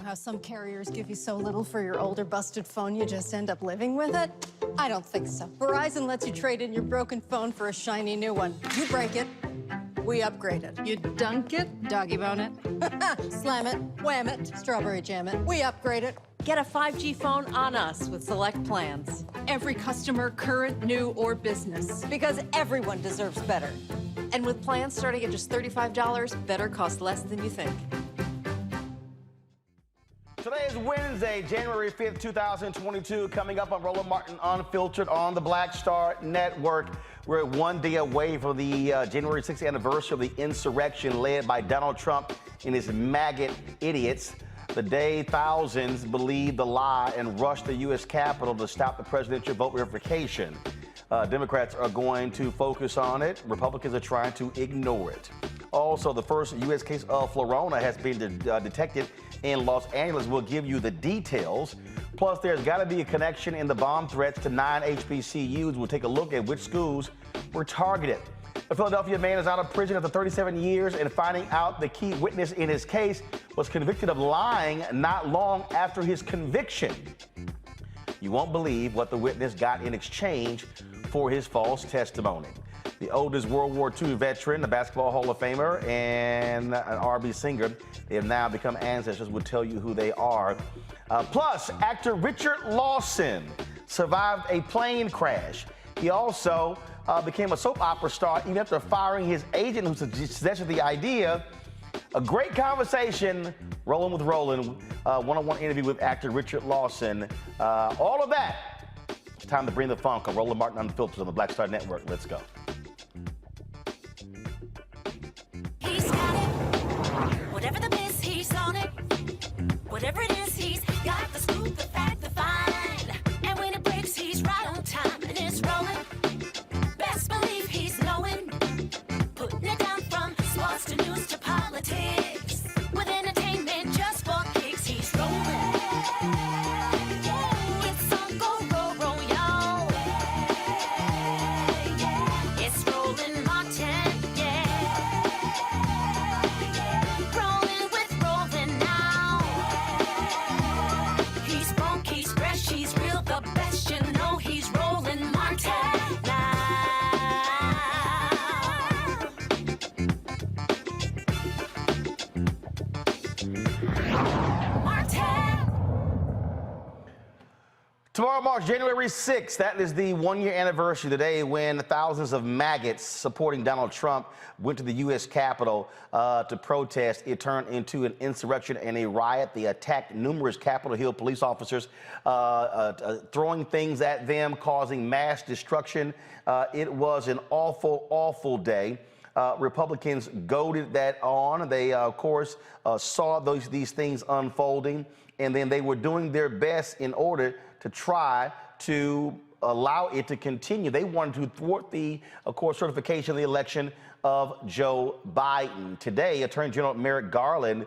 How some carriers give you so little for your older busted phone you just end up living with it? I don't think so. Verizon lets you trade in your broken phone for a shiny new one. You break it, We upgraded. You dunk it, doggy bone it. Slam it, wham it, strawberry jam it. We upgrade it. Get a 5G phone on us with select plans. Every customer, current, new, or business. Because everyone deserves better. And with plans starting at just $35, better costs less than you think. Today is Wednesday, January 5th, 2022. Coming up on Roland Martin Unfiltered on the Black Star Network. We're one day away from the January 6th anniversary of the insurrection led by Donald Trump and his maggot idiots. The day thousands believed the lie and rushed the U.S. Capitol to stop the presidential vote verification. Democrats are going to focus on it. Republicans are trying to ignore it. Also, the first U.S. case of Flurona has been detected in Los Angeles. We'll give you the details. Plus, there's got to be a connection in the bomb threats to 9 HBCUs. We'll take a look at which schools were targeted. A Philadelphia man is out of prison after 37 years and finding out the key witness in his case was convicted of lying not long after his conviction. You won't believe what the witness got in exchange for his false testimony. The oldest World War II veteran, the Basketball Hall of Famer, and an R&B singer, they have now become ancestors. We'll tell you who they are. Plus, actor Richard Lawson survived a plane crash. He also became a soap opera star even after firing his agent who suggested the idea. A great conversation, Rolling with Roland, one-on-one interview with actor Richard Lawson. All of that. It's time to bring the funk on Roland Martin Unfiltered on the Black Star Network. Let's go. He's got it. Whatever the biz, he's on it. Whatever it is, he's got the scoop, the fact, the find. And when it breaks, he's right on time and it's rolling. Best believe he's knowing. Putting it down from sports to news to politics. With entertainment just for kicks, he's rolling. It's on go, roll, roll, y'all. It's Roland Martin, yeah. Rolling with Roland now. He's funk, he's fresh, he's real, the best, you know he's Roland Martin now. Tomorrow marks January 6th. That is the one-year anniversary, the day when thousands of maggots supporting Donald Trump went to the U.S. Capitol to protest. It turned into an insurrection and a riot. They attacked numerous Capitol Hill police officers, throwing things at them, causing mass destruction. It was an awful, awful day. Republicans goaded that on. They, of course, saw these things unfolding, and then they were doing their best in order to try to allow it to continue. They wanted to thwart the, of course, certification of the election of Joe Biden. Today, Attorney General Merrick Garland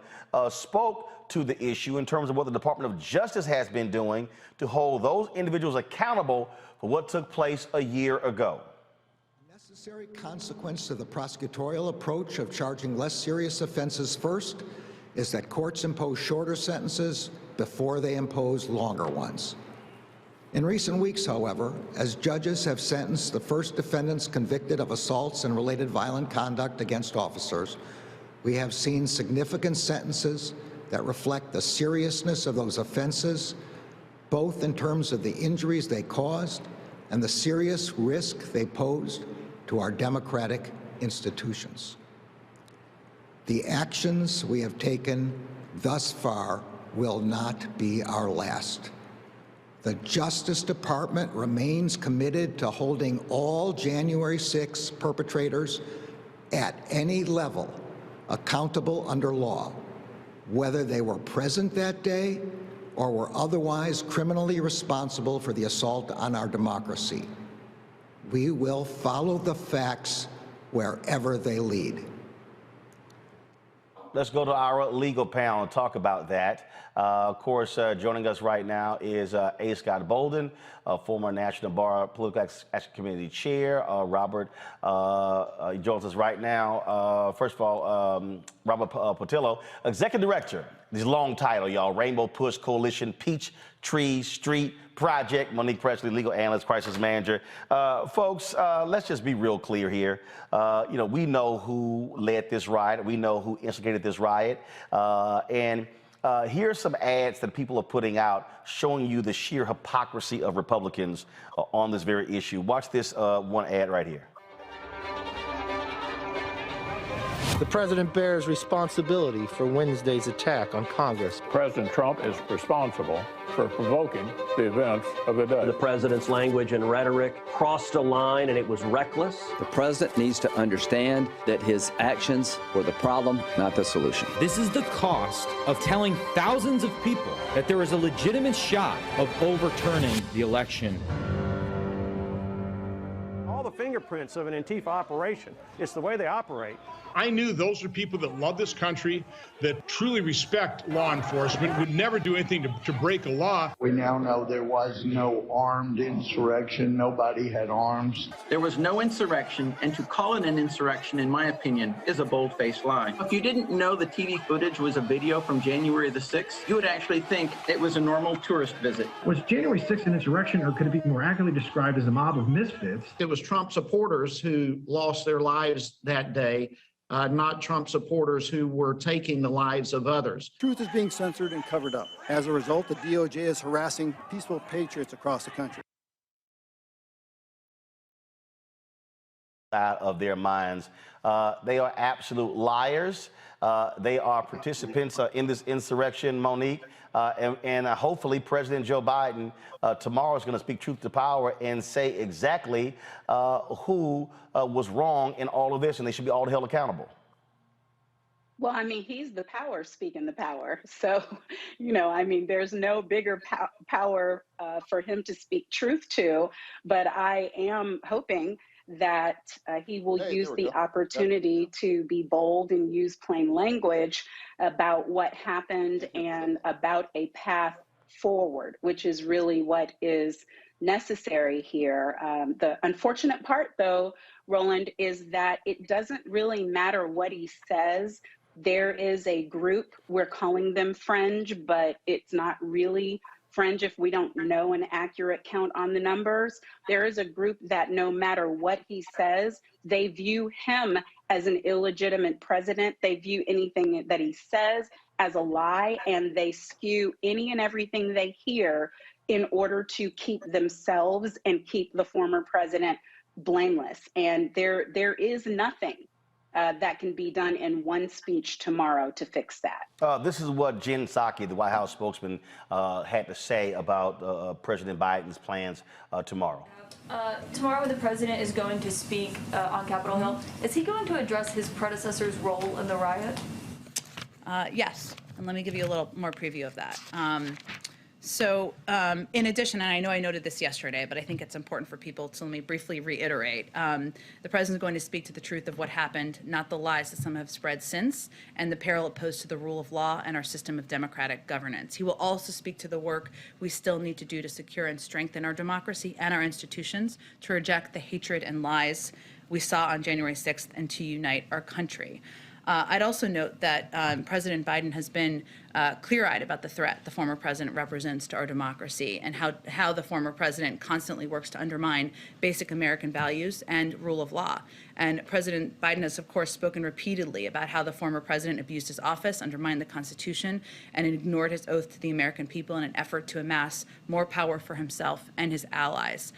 spoke to the issue in terms of what the Department of Justice has been doing to hold those individuals accountable for what took place a year ago. Necessary consequence to the prosecutorial approach of charging less serious offenses first is that courts impose shorter sentences before they impose longer ones. In recent weeks, however, as judges have sentenced the first defendants convicted of assaults and related violent conduct against officers, we have seen significant sentences that reflect the seriousness of those offenses, both in terms of the injuries they caused and the serious risk they posed to our democratic institutions. The actions we have taken thus far will not be our last. The Justice Department remains committed to holding all January 6 perpetrators at any level accountable under law, whether they were present that day or were otherwise criminally responsible for the assault on our democracy. We will follow the facts wherever they lead. Let's go to our legal panel and talk about that. Of course, joining us right now is A. Scott Bolden, former National Bar Political Action Committee Chair. Robert joins us right now. First of all, Robert Patillo, Executive Director. This long title, y'all. Rainbow Push Coalition Peach Tree Street Project. Monique Presley, legal analyst, crisis manager. Folks, let's just be real clear here. We know who led this riot. We know who instigated this riot. And here's some ads that people are putting out showing you the sheer hypocrisy of Republicans on this very issue. Watch this one ad right here. The president bears responsibility for Wednesday's attack on Congress. President Trump is responsible for provoking the events of the day. The president's language and rhetoric crossed a line, and it was reckless. The president needs to understand that his actions were the problem, not the solution. This is the cost of telling thousands of people that there is a legitimate shot of overturning the election. All the fingerprints of an Antifa operation. It's the way they operate. I knew those are people that love this country, that truly respect law enforcement, would never do anything to break a law. We now know there was no armed insurrection. Nobody had arms. There was no insurrection, and to call it an insurrection, in my opinion, is a bold-faced lie. If you didn't know the TV footage was a video from January the 6th, you would actually think it was a normal tourist visit. Was January 6th an insurrection, or could it be more accurately described as a mob of misfits? It was Trump supporters who lost their lives that day. Not Trump supporters who were taking the lives of others. Truth is being censored and covered up. As a result, the DOJ is harassing peaceful patriots across the country. Out of their minds. They are absolute liars. They are participants in this insurrection, Monique. And hopefully President Joe Biden tomorrow is going to speak truth to power and say exactly who was wrong in all of this, and they should be all held accountable. Well, I mean, he's the power speaking the power. So, there's no bigger power for him to speak truth to. But I am hoping that he will use the opportunity to be bold and use plain language about what happened and about a path forward, which is really what is necessary here. The unfortunate part, though, Roland, is that it doesn't really matter what he says. There is a group, we're calling them fringe, but it's not really fringe if we don't know an accurate count on the numbers. There is a group that no matter what he says, they view him as an illegitimate president. They view anything that he says as a lie, and they skew any and everything they hear in order to keep themselves and keep the former president blameless. And there is nothing that can be done in one speech tomorrow to fix that. This is what Jen Psaki, the White House spokesman, had to say about President Biden's plans tomorrow. Tomorrow the president is going to speak on Capitol Hill. Is he going to address his predecessor's role in the riot? Yes, and let me give you a little more preview of that. In addition, and I know I noted this yesterday, but I think it's important for people to let me briefly reiterate, the president is going to speak to the truth of what happened, not the lies that some have spread since, and the peril it posed to the rule of law and our system of democratic governance. He will also speak to the work we still need to do to secure and strengthen our democracy and our institutions, to reject the hatred and lies we saw on January 6th, and to unite our country. I'd also note that President Biden has been clear-eyed about the threat the former president represents to our democracy, and how the former president constantly works to undermine basic American values and rule of law. And President Biden has, of course, spoken repeatedly about how the former president abused his office, undermined the Constitution, and ignored his oath to the American people in an effort to amass more power for himself and his allies.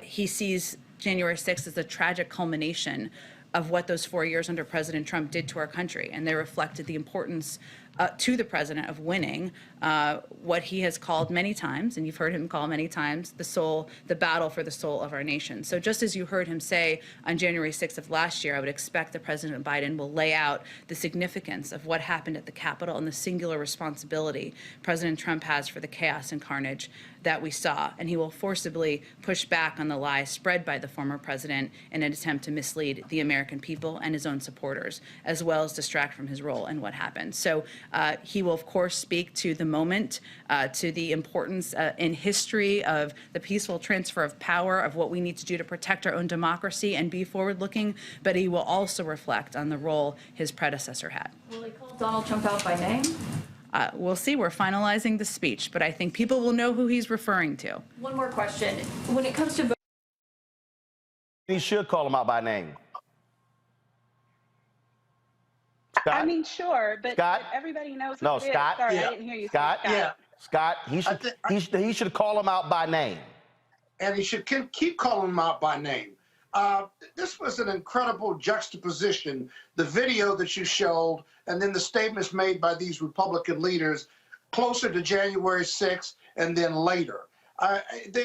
He sees January 6th as a tragic culmination of what those 4 years under President Trump did to our country. And they reflected the importance to the president of winning what he has called many times, and you've heard him call many times, the battle for the soul of our nation. So just as you heard him say on January 6th of last year, I would expect that President Biden will lay out the significance of what happened at the Capitol and the singular responsibility President Trump has for the chaos and carnage that we saw. And he will forcibly push back on the lies spread by the former president in an attempt to mislead the American people and his own supporters, as well as distract from his role in what happened. So he will, of course, speak to the moment, to the importance in history of the peaceful transfer of power, of what we need to do to protect our own democracy and be forward-looking, but he will also reflect on the role his predecessor had. Will he call Donald Trump out by name? we'll see. We're finalizing the speech, but I think people will know who he's referring to. One more question. When it comes to He should call him out by name. Scott? I mean, sure, but everybody knows who it is. Sorry, I didn't hear you. Scott, Scott, he should call him out by name. And he should keep calling him out by name. This was an incredible juxtaposition, the video that you showed, and then the statements made by these Republican leaders closer to January 6th and then later.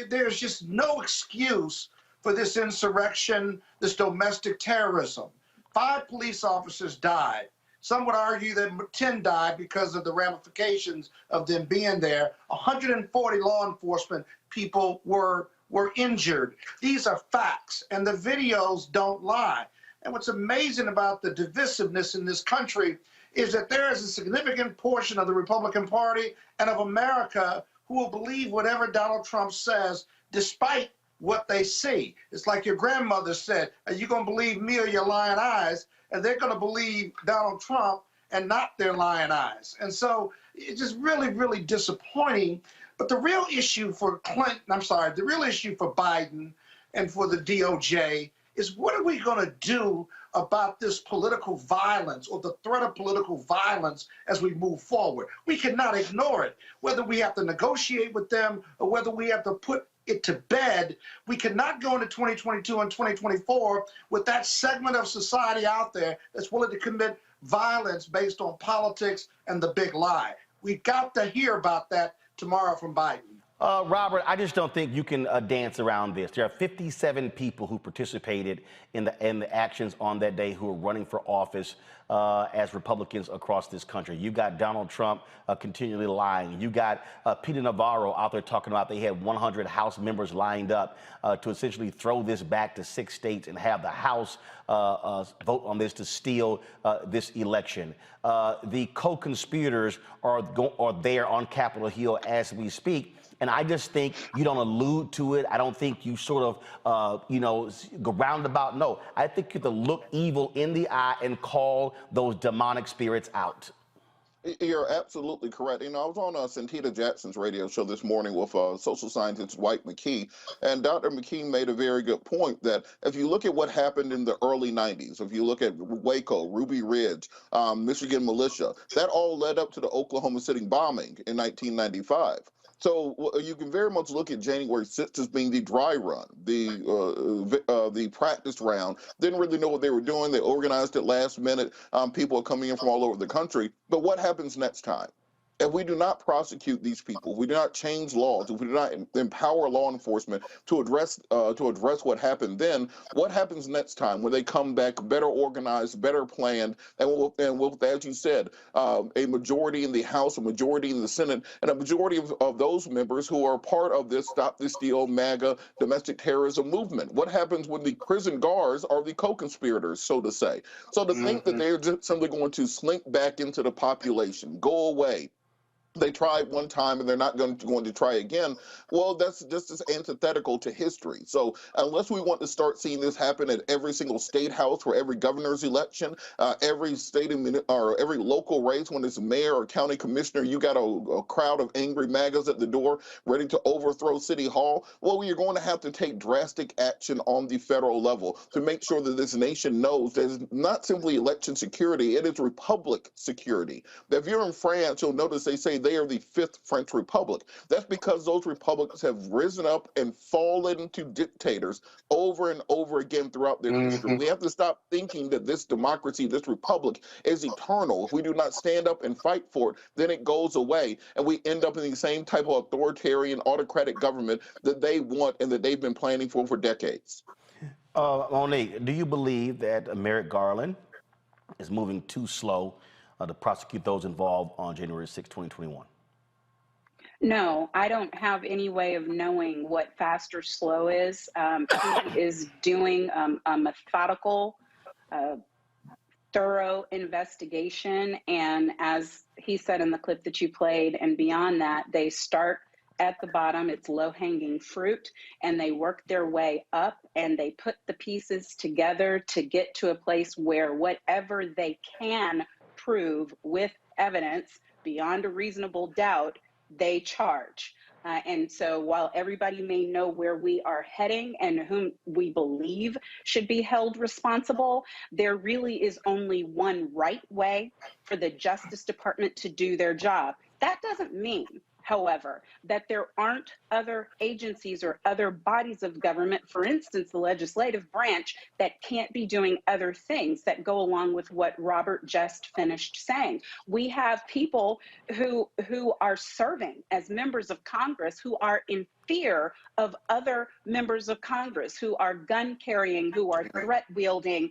There's just no excuse for this insurrection, this domestic terrorism. 5 police officers died. Some would argue that 10 died because of the ramifications of them being there. 140 law enforcement people were injured. These are facts, and the videos don't lie. And what's amazing about the divisiveness in this country is that there is a significant portion of the Republican Party and of America who will believe whatever Donald Trump says, despite what they see. It's like your grandmother said, are you going to believe me or your lying eyes? And they're going to believe Donald Trump and not their lying eyes. And so it's just really, really disappointing. But the real issue for the real issue for Biden and for the DOJ is what are we going to do about this political violence or the threat of political violence as we move forward? We cannot ignore it. Whether we have to negotiate with them or whether we have to put it to bed, we cannot go into 2022 and 2024 with that segment of society out there that's willing to commit violence based on politics and the big lie. We've got to hear about that tomorrow from Biden. Robert, I just don't think you can dance around this. There are 57 people who participated in the actions on that day who are running for office as Republicans across this country. You got Donald Trump continually lying. You got Peter Navarro out there talking about they had 100 House members lined up to essentially throw this back to 6 states and have the House vote on this to steal this election. The co-conspirators are there on Capitol Hill as we speak. And I just think you don't allude to it. I don't think you sort of, go roundabout. No, I think you have to look evil in the eye and call those demonic spirits out. You're absolutely correct. I was on Santita Jackson's radio show this morning with social scientist Dwight McKee, and Dr. McKee made a very good point that if you look at what happened in the early 90s, if you look at Waco, Ruby Ridge, Michigan militia, that all led up to the Oklahoma City bombing in 1995. So you can very much look at January 6th as being the dry run, the practice round. Didn't really know what they were doing. They organized it last minute. People are coming in from all over the country. But what happens next time? If we do not prosecute these people, if we do not change laws, if we do not empower law enforcement to address what happened then, what happens next time when they come back better organized, better planned, and with, as you said, a majority in the House, a majority in the Senate, and a majority of those members who are part of this Stop This Steal MAGA domestic terrorism movement? What happens when the prison guards are the co-conspirators, so to say? So to think that they're just simply going to slink back into the population, go away, they tried one time and they're not going to try again. Well, that's just as antithetical to history. So unless we want to start seeing this happen at every single state house for every governor's election, every state or every local race, when it's mayor or county commissioner, you got a crowd of angry MAGAs at the door ready to overthrow City Hall. Well, you're going to have to take drastic action on the federal level to make sure that this nation knows that it's not simply election security, it is republic security. If you're in France, you'll notice they say they are the 5th French Republic. That's because those republics have risen up and fallen to dictators over and over again throughout their history. We have to stop thinking that this democracy, this republic, is eternal. If we do not stand up and fight for it, then it goes away, and we end up in the same type of authoritarian, autocratic government that they want and that they've been planning for decades. Monique, do you believe that Merrick Garland is moving too slow to prosecute those involved on January 6, 2021? No, I don't have any way of knowing what fast or slow is. He is doing a methodical, thorough investigation. And as he said in the clip that you played, and beyond that, they start at the bottom, it's low-hanging fruit, and they work their way up, and they put the pieces together to get to a place where whatever they can prove with evidence beyond a reasonable doubt, they charge. And so while everybody may know where we are heading and whom we believe should be held responsible, there really is only one right way for the Justice Department to do their job. That doesn't mean, however, that there aren't other agencies or other bodies of government, for instance, the legislative branch, that can't be doing other things that go along with what Robert just finished saying. We have people who are serving as members of Congress who are in fear of other members of Congress who are gun carrying, who are threat wielding,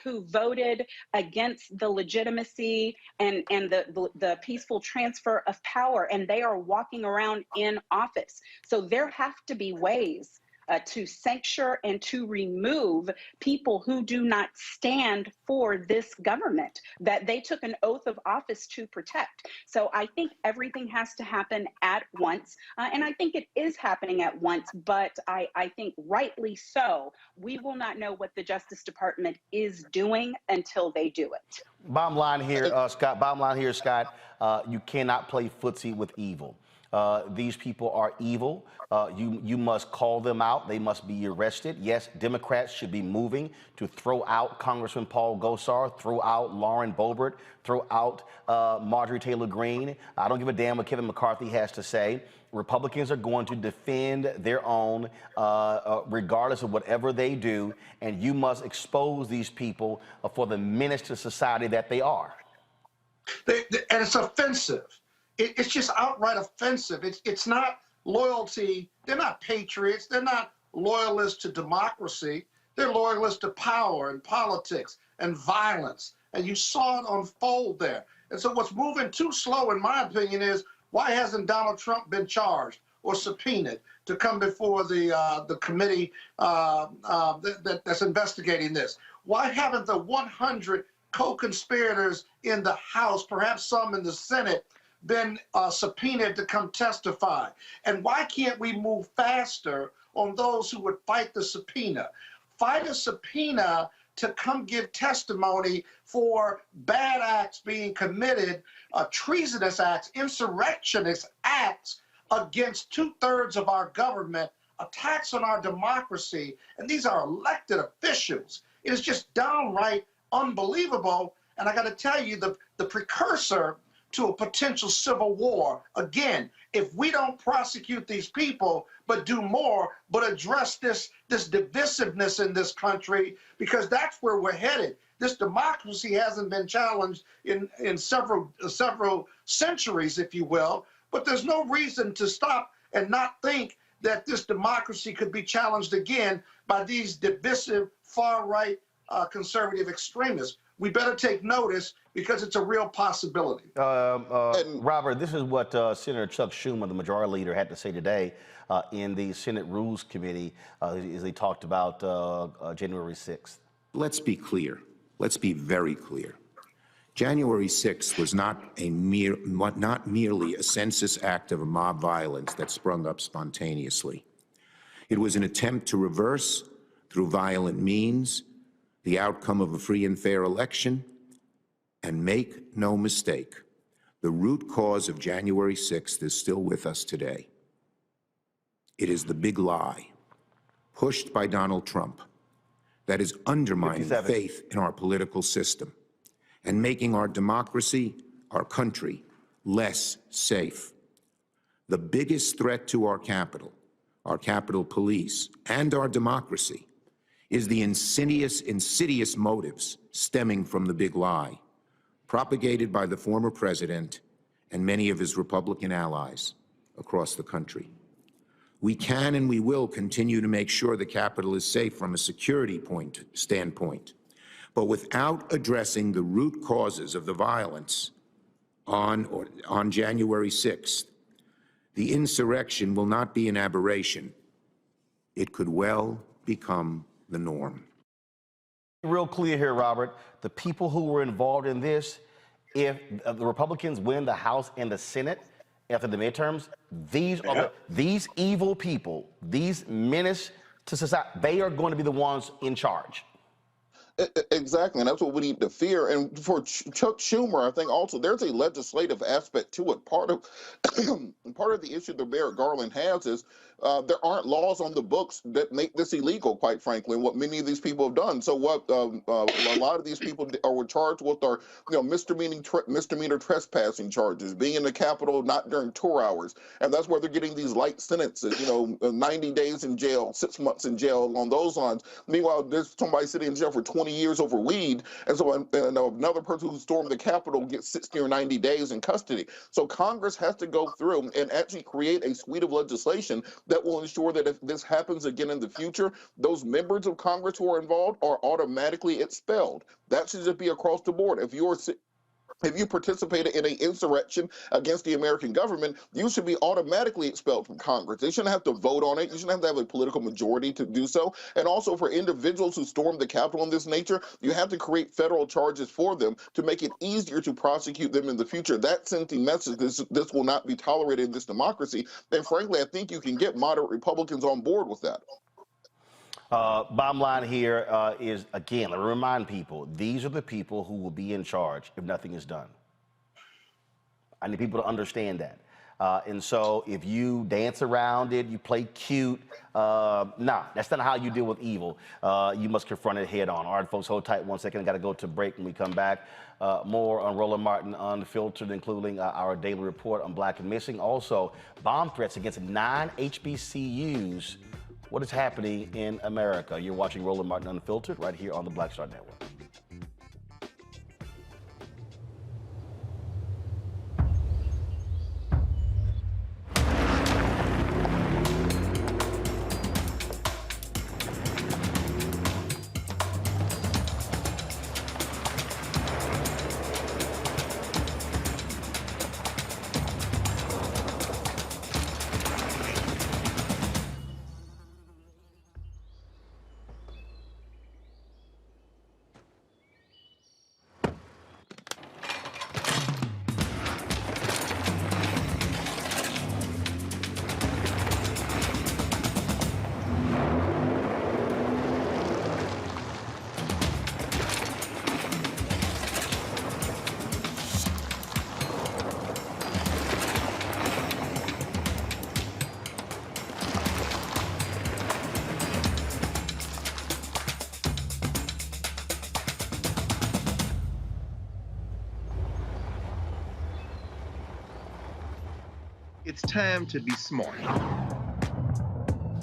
who voted against the legitimacy and the peaceful transfer of power, and they are walking around in office. So there have to be ways to censure and to remove people who do not stand for this government that they took an oath of office to protect. So I think everything has to happen at once, and I think it is happening at once, but I think rightly so. We will not know what the Justice Department is doing until they do it. Bottom line here, Scott. Bottom line here, Scott. You cannot play footsie with evil. These people are evil. You must call them out. They must be arrested. Yes, Democrats should be moving to throw out Congressman Paul Gosar, throw out Lauren Boebert, throw out Marjorie Taylor Greene. I don't give a damn what Kevin McCarthy has to say. Republicans are going to defend their own regardless of whatever they do, and you must expose these people for the menace to society that they are. And it's offensive. It's just outright offensive. It's not loyalty. They're not patriots. They're not loyalists to democracy. They're loyalists to power and politics and violence. And you saw it unfold there. And so what's moving too slow, in my opinion, is why hasn't Donald Trump been charged or subpoenaed to come before the committee that's investigating this? Why haven't the 100 co-conspirators in the House, perhaps some in the Senate, been subpoenaed to come testify? And why can't we move faster on those who would fight the subpoena? Fight a subpoena to come give testimony for bad acts being committed, treasonous acts, insurrectionist acts against 2/3 of our government, attacks on our democracy, and these are elected officials. It is just downright unbelievable. And I got to tell you, the precursor to a potential civil war. Again, if we don't prosecute these people, but do more, but address this divisiveness in this country, because that's where we're headed. This democracy hasn't been challenged in several centuries, if you will, but there's no reason to stop and not think that this democracy could be challenged again by these divisive, far-right conservative extremists. We better take notice because it's a real possibility. Robert, this is what Senator Chuck Schumer, the majority leader, had to say today in the Senate Rules Committee as they talked about January 6th. Let's be clear. Let's be very clear. January 6th was not merely a census act of mob violence that sprung up spontaneously. It was an attempt to reverse, through violent means, the outcome of a free and fair election. And make no mistake, the root cause of January 6th is still with us today. It is the big lie, pushed by Donald Trump, that is undermining faith in our political system and making our democracy, our country, less safe. The biggest threat to our Capitol Police, and our democracy is the insidious motives stemming from the big lie, propagated by the former president and many of his Republican allies across the country. We can and we will continue to make sure the Capitol is safe from a security standpoint, but without addressing the root causes of the violence on January 6th, the insurrection will not be an aberration. It could well become the norm. Real clear here, Robert. The people who were involved in this, if the Republicans win the House and the Senate after the midterms, these evil people, these menace to society, they are going to be the ones in charge. Exactly, and that's what we need to fear. And for Chuck Schumer, I think also there's a legislative aspect to it. Part of the issue that Merrick Garland has is there aren't laws on the books that make this illegal, quite frankly, and what many of these people have done. So what a lot of these people are charged with are misdemeanor trespassing charges, being in the Capitol not during tour hours, and that's where they're getting these light sentences, 90 days in jail, 6 months in jail, along those lines. Meanwhile, there's somebody sitting in jail for 20 years over weed, and so another person who stormed the Capitol gets 60 or 90 days in custody. So Congress has to go through and actually create a suite of legislation that will ensure that if this happens again in the future, those members of Congress who are involved are automatically expelled. That should just be across the board. If you participated in an insurrection against the American government, you should be automatically expelled from Congress. They shouldn't have to vote on it. You shouldn't have to have a political majority to do so. And also for individuals who stormed the Capitol in this nature, you have to create federal charges for them to make it easier to prosecute them in the future. That sends the message this will not be tolerated in this democracy. And frankly, I think you can get moderate Republicans on board with that. Bottom line here is, again, let me remind people, these are the people who will be in charge if nothing is done. I need people to understand that. And so if you dance around it, you play cute, nah, that's not how you deal with evil. You must confront it head on. All right, folks, hold tight 1 second. I got to go to break. When we come back, more on Roland Martin Unfiltered, including our daily report on Black and Missing. Also, bomb threats against 9 HBCUs. What is happening in America? You're watching Roland Martin Unfiltered right here on the Black Star Network. It's time to be smart.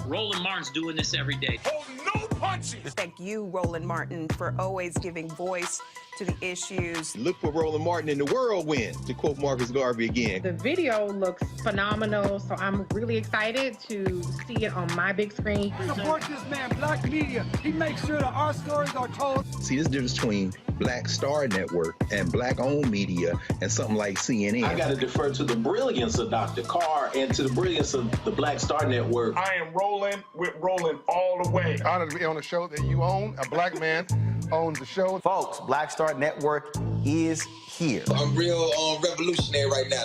Roland Martin's doing this every day. Oh, no punches! Thank you, Roland Martin, for always giving voice to the issues. Look for Roland Martin in the whirlwind, to quote Marcus Garvey again. The video looks phenomenal, so I'm really excited to see it on my big screen. Support this man, Black Media. He makes sure that our stories are told. See, this difference between Black Star Network and Black-owned media and something like CNN. I got to defer to the brilliance of Dr. Carr and to the brilliance of the Black Star Network. I am rolling with Roland all the way. Honored to be on a show that you own. A black man owns the show. Folks, Black Star Network is here. I'm real revolutionary right now.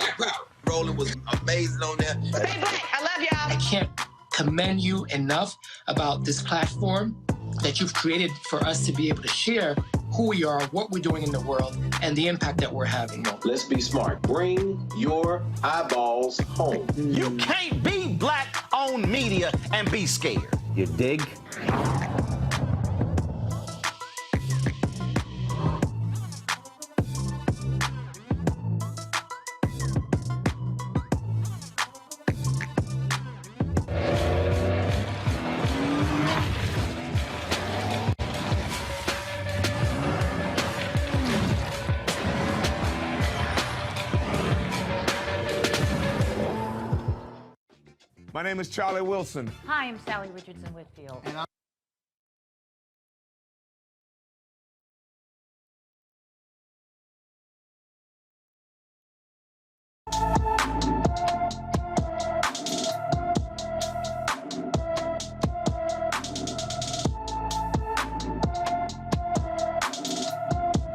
Roland was amazing on there. Stay black. I love y'all. I can't commend you enough about this platform that you've created for us to be able to share who we are, what we're doing in the world, and the impact that we're having. Let's be smart. Bring your eyeballs home. You can't be Black-owned media and be scared. You dig? My name is Charlie Wilson. Hi, I'm Sally Richardson Whitfield. And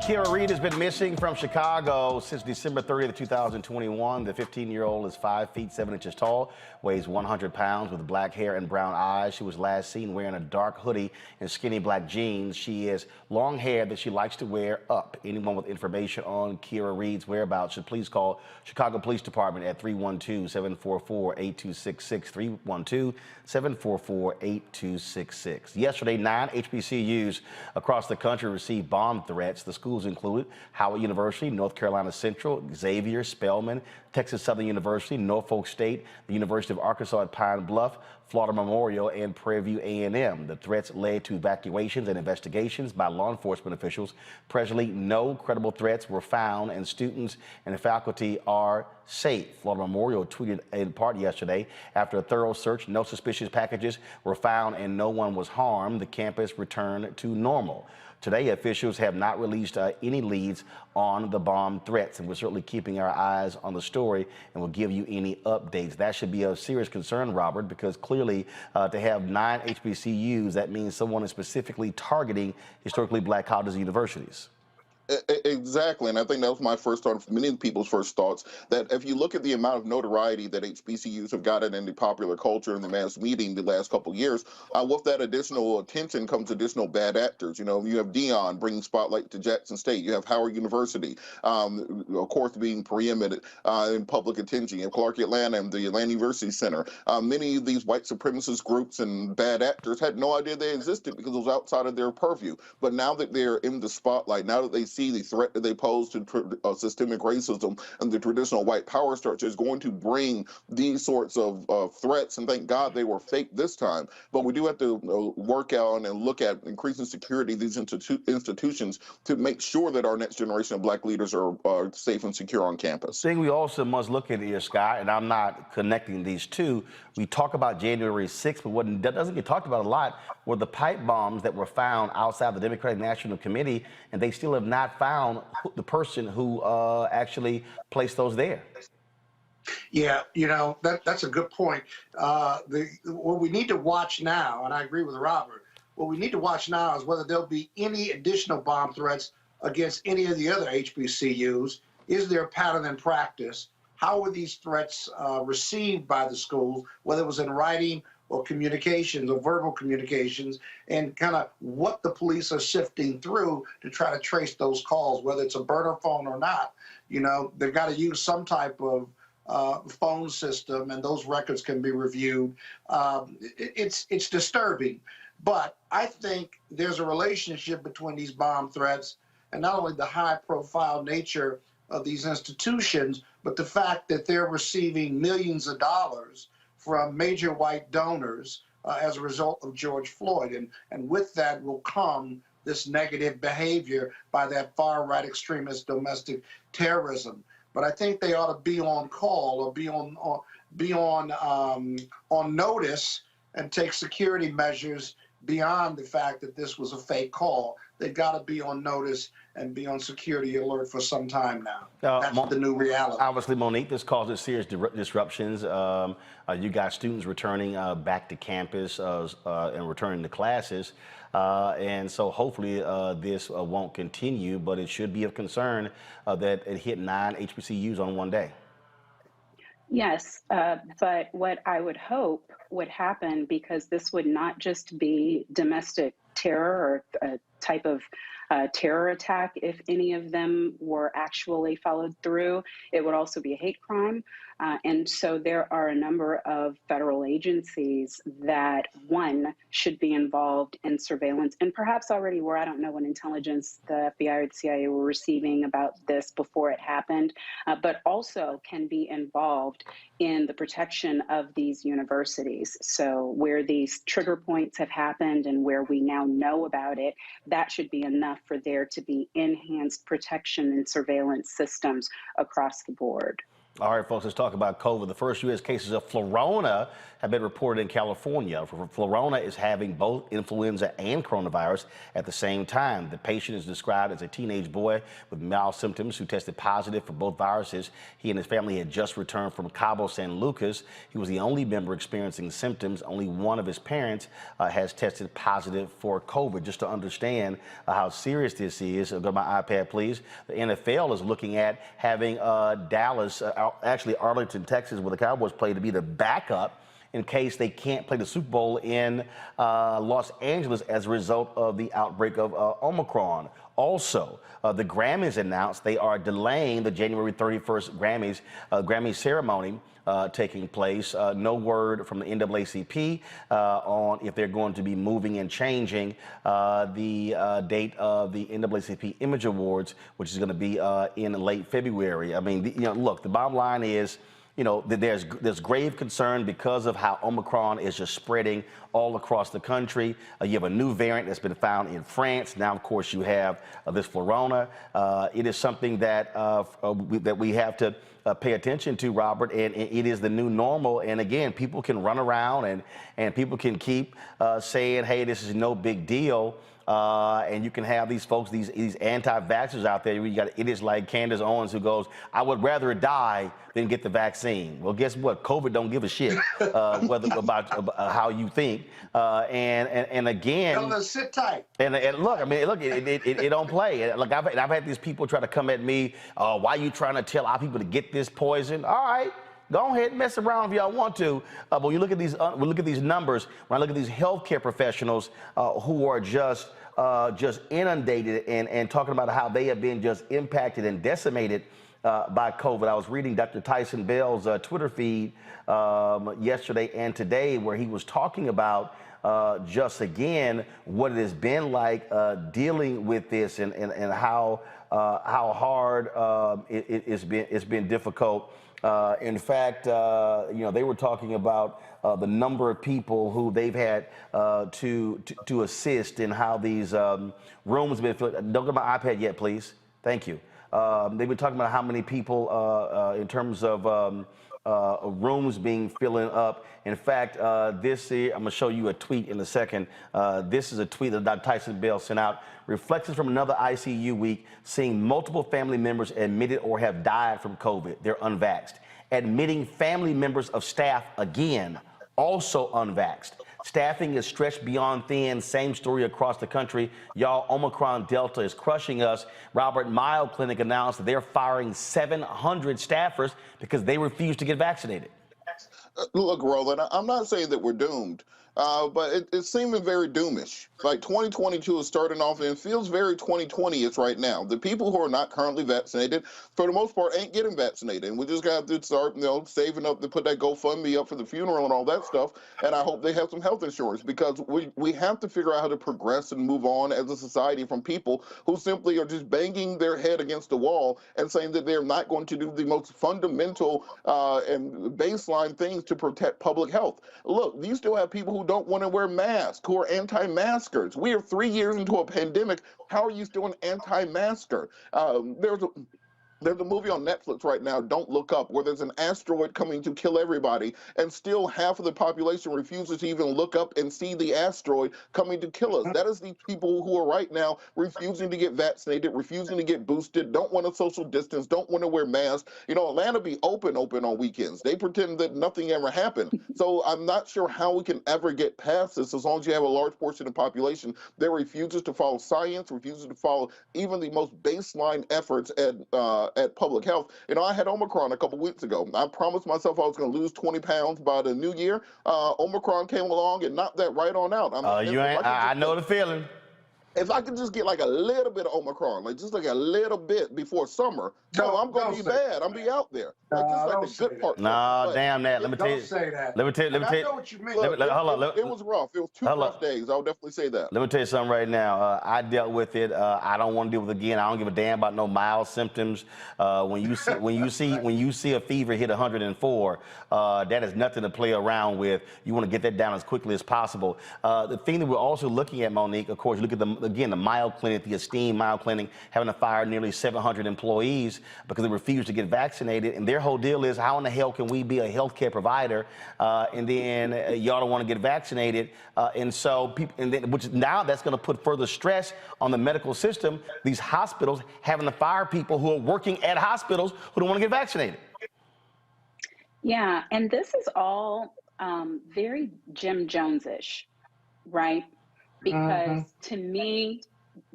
Kira Reed has been missing from Chicago since December 30th, 2021. The 15-year-old is 5 feet 7 inches tall, weighs 100 pounds, with black hair and brown eyes. She was last seen wearing a dark hoodie and skinny black jeans. She has long hair that she likes to wear up. Anyone with information on Kira Reed's whereabouts should please call Chicago Police Department at 312-744-8266, 312-744-8266. Yesterday, 9 HBCUs across the country received bomb threats. The schools included Howard University, North Carolina Central, Xavier, Spelman, Texas Southern University, Norfolk State, the University of Arkansas at Pine Bluff, Florida Memorial, and Prairie View A&M. The threats led to evacuations and investigations by law enforcement officials. Presently, no credible threats were found, and students and faculty are safe. Florida Memorial tweeted in part yesterday, after a thorough search, no suspicious packages were found and no one was harmed. The campus returned to normal. Today, officials have not released any leads on the bomb threats, and we're certainly keeping our eyes on the story and will give you any updates. That should be of serious concern, Robert, because clearly to have 9 HBCUs, that means someone is specifically targeting historically black colleges and universities. Exactly, and I think that was my first thought, many people's first thoughts, that if you look at the amount of notoriety that HBCUs have gotten in the popular culture and the mass media the last couple of years, with that additional attention comes additional bad actors. You know, you have Dion bringing spotlight to Jackson State. You have Howard University, of course, being preeminent in public attention. You have Clark Atlanta and the Atlanta University Center. Many of these white supremacist groups and bad actors had no idea they existed because it was outside of their purview. But now that they're in the spotlight, now that they see the threat that they pose to systemic racism and the traditional white power structure is going to bring these sorts of threats, and thank God they were fake this time. But we do have to work out and look at increasing security of these institutions to make sure that our next generation of black leaders are safe and secure on campus. The thing we also must look at here, Scott, and I'm not connecting these two, we talk about January 6th, but what doesn't get talked about a lot were the pipe bombs that were found outside the Democratic National Committee, and they still have not found the person who actually placed those there. Yeah, you know, that's a good point. What we need to watch now, and I agree with Robert, what we need to watch now is whether there'll be any additional bomb threats against any of the other HBCUs. Is there a pattern and practice? How were these threats received by the schools, whether it was in writing or communications or verbal communications, and kind of what the police are sifting through to try to trace those calls, whether it's a burner phone or not. You know, they've got to use some type of phone system, and those records can be reviewed. It's disturbing, but I think there's a relationship between these bomb threats and not only the high-profile nature of these institutions, but the fact that they're receiving millions of dollars from major white donors as a result of George Floyd. And with that will come this negative behavior by that far-right extremist domestic terrorism. But I think they ought to be on call or be on notice and take security measures beyond the fact that this was a fake call. They've got to be on notice and be on security alert for some time now. That's the new reality. Obviously, Monique, this causes serious disruptions. You got students returning back to campus and returning to classes. And so hopefully this won't continue, but it should be of concern that it hit 9 HBCUs on one day. Yes, but what I would hope would happen, because this would not just be domestic terror or a type of terror attack, if any of them were actually followed through, it would also be a hate crime. And so there are a number of federal agencies that, one, should be involved in surveillance, and perhaps already were. I don't know what intelligence the FBI or the CIA were receiving about this before it happened, but also can be involved in the protection of these universities. So where these trigger points have happened and where we now know about it, that should be enough for there to be enhanced protection and surveillance systems across the board. All right, folks, let's talk about COVID. The first U.S. cases of Flurona have been reported in California. Flurona is having both influenza and coronavirus at the same time. The patient is described as a teenage boy with mild symptoms who tested positive for both viruses. He and his family had just returned from Cabo San Lucas. He was the only member experiencing symptoms. Only one of his parents has tested positive for COVID. Just to understand how serious this is, go to my iPad, please. The NFL is looking at having Dallas, actually Arlington, Texas, where the Cowboys play, to be the backup in case they can't play the Super Bowl in Los Angeles as a result of the outbreak of Omicron. Also, the Grammys announced they are delaying the January 31st Grammy ceremony taking place. No word from the NAACP on if they're going to be moving and changing the date of the NAACP Image Awards, which is going to be in late February. I mean, look, the bottom line is, that there's grave concern because of how Omicron is just spreading all across the country. You have a new variant that's been found in France. Now, of course, you have this Flurona. It is something that we have to pay attention to, Robert, and it is the new normal. And again, people can run around and people can keep saying, hey, this is no big deal. And you can have these folks, these anti-vaxxers out there. You got idiots like Candace Owens who goes, I would rather die than get the vaccine. Well, guess what? COVID don't give a shit about how you think. And again, sit tight. And look, I mean, look, it don't play. Look, I've had these people try to come at me. Why are you trying to tell our people to get this poison? All right. Go ahead and mess around if y'all want to. But when you look at these numbers, when I look at these healthcare professionals who are just inundated and talking about how they have been just impacted and decimated by COVID. I was reading Dr. Tyson Bell's Twitter feed yesterday and today, where he was talking about just again what it has been like dealing with this and how hard it's been difficult. In fact, they were talking about the number of people who they've had to assist and how these rooms have been filled. Don't go to my iPad yet, please. Thank you. They've been talking about how many people in terms of rooms being filling up. In fact, this year, I'm going to show you a tweet in a second. This is a tweet that Dr. Tyson Bell sent out. Reflections from another ICU week, seeing multiple family members admitted or have died from COVID. They're unvaxxed. Admitting family members of staff again, also unvaxxed. Staffing is stretched beyond thin. Same story across the country. Y'all, Omicron Delta is crushing us. Robert, Mayo Clinic announced that they're firing 700 staffers because they refuse to get vaccinated. Look, Roland, I'm not saying that we're doomed, but it's seeming very doomish. Like 2022 is starting off and it feels very 2020-ish right now. The people who are not currently vaccinated, for the most part, ain't getting vaccinated. And we just got to start, saving up to put that GoFundMe up for the funeral and all that stuff. And I hope they have some health insurance, because we have to figure out how to progress and move on as a society from people who simply are just banging their head against the wall and saying that they're not going to do the most fundamental and baseline things to protect public health. Look, you still have people who don't want to wear masks, who are anti-maskers. We are 3 years into a pandemic. How are you still an anti-masker? There's a movie on Netflix right now, Don't Look Up, where there's an asteroid coming to kill everybody, and still half of the population refuses to even look up and see the asteroid coming to kill us. That is the people who are right now refusing to get vaccinated, refusing to get boosted, don't want to social distance, don't want to wear masks. Atlanta be open on weekends. They pretend that nothing ever happened. So I'm not sure how we can ever get past this as long as you have a large portion of the population that refuses to follow science, refuses to follow even the most baseline efforts at public health. I had Omicron a couple weeks ago. I promised myself I was going to lose 20 pounds by the new year. Omicron came along and knocked that right on out. I know the feeling. If I could just get like a little bit of Omicron, just like a little bit before summer, I'm going to be bad. I'm be out there. Just the good part. No, damn that. Let me tell you. Don't say that. Let me tell you. I know what you mean. Hold on. It was rough. It was 2 rough days. I'll definitely say that. Let me tell you something right now. I dealt with it. I don't want to deal with it again. I don't give a damn about no mild symptoms. When you see a fever hit 104, that is nothing to play around with. You want to get that down as quickly as possible. The thing that we're also looking at, Monique, of course, you look at again, the Mayo Clinic, the esteemed Mayo Clinic, having to fire nearly 700 employees because they refused to get vaccinated. And their whole deal is, how in the hell can we be a healthcare provider and then y'all don't want to get vaccinated? And so people, and then, which now that's going to put further stress on the medical system. These hospitals having to fire people who are working at hospitals who don't want to get vaccinated. Yeah, and this is all very Jim Jones-ish, right? Because to me,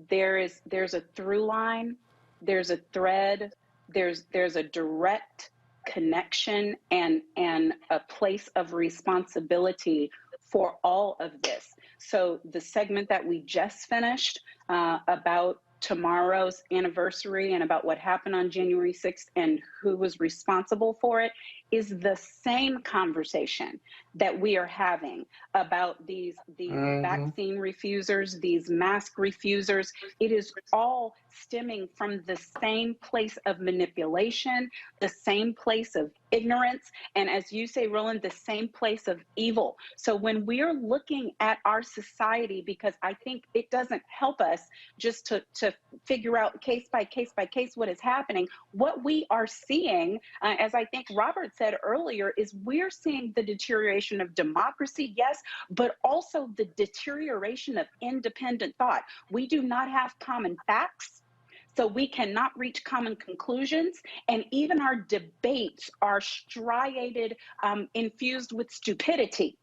there's a through line, there's a thread, there's a direct connection and a place of responsibility for all of this. So the segment that we just finished about tomorrow's anniversary and about what happened on January 6th and who was responsible for it is the same conversation that we are having about these vaccine refusers, these mask refusers. It is all stemming from the same place of manipulation, the same place of ignorance, and as you say, Roland, the same place of evil. So when we are looking at our society, because I think it doesn't help us just to figure out case by case by case what is happening, what we are seeing, as I think Robert said earlier, is we're seeing the deterioration of democracy, yes, but also the deterioration of independent thought. We do not have common facts, so we cannot reach common conclusions, and even our debates are striated, infused with stupidity,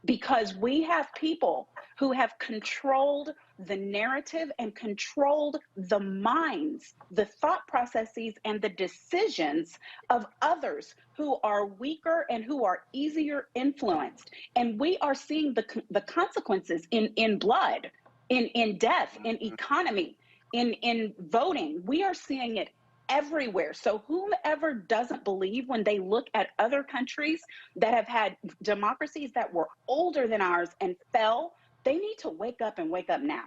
because we have people who have controlled the narrative and controlled the minds, the thought processes, and the decisions of others who are weaker and who are easier influenced. And we are seeing the consequences in blood, in death, in economy, in voting. We are seeing it everywhere. So whomever doesn't believe when they look at other countries that have had democracies that were older than ours and fell, they need to wake up and wake up now.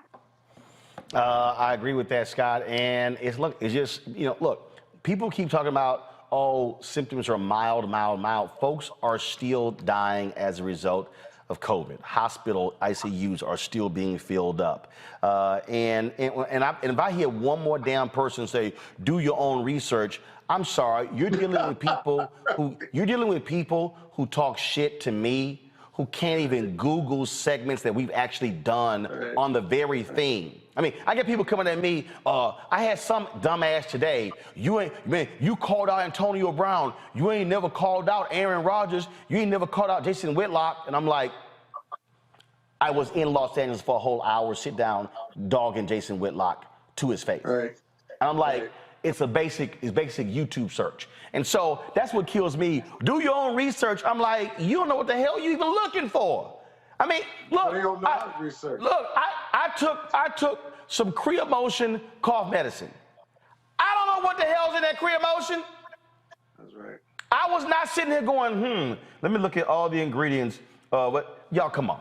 I agree with that, Scott. And it's just, look, people keep talking about, oh, symptoms are mild. Folks are still dying as a result of COVID. Hospital ICUs are still being filled up. And if I hear one more damn person say, do your own research, I'm sorry, you're dealing with people who talk shit to me, who can't even Google segments that we've actually done on the very thing. I mean, I get people coming at me, I had some dumbass today, you called out Antonio Brown, you ain't never called out Aaron Rodgers, you ain't never called out Jason Whitlock, and I'm like, I was in Los Angeles for a whole hour, sit down, dogging Jason Whitlock to his face. And I'm like, it's basic YouTube search. And so that's what kills me. Do your own research. I'm like, you don't know what the hell you're even looking for. I mean, look, I took some Creamotion cough medicine. I don't know what the hell's in that Creamotion. That's right. I was not sitting here going, let me look at all the ingredients. But y'all, come on.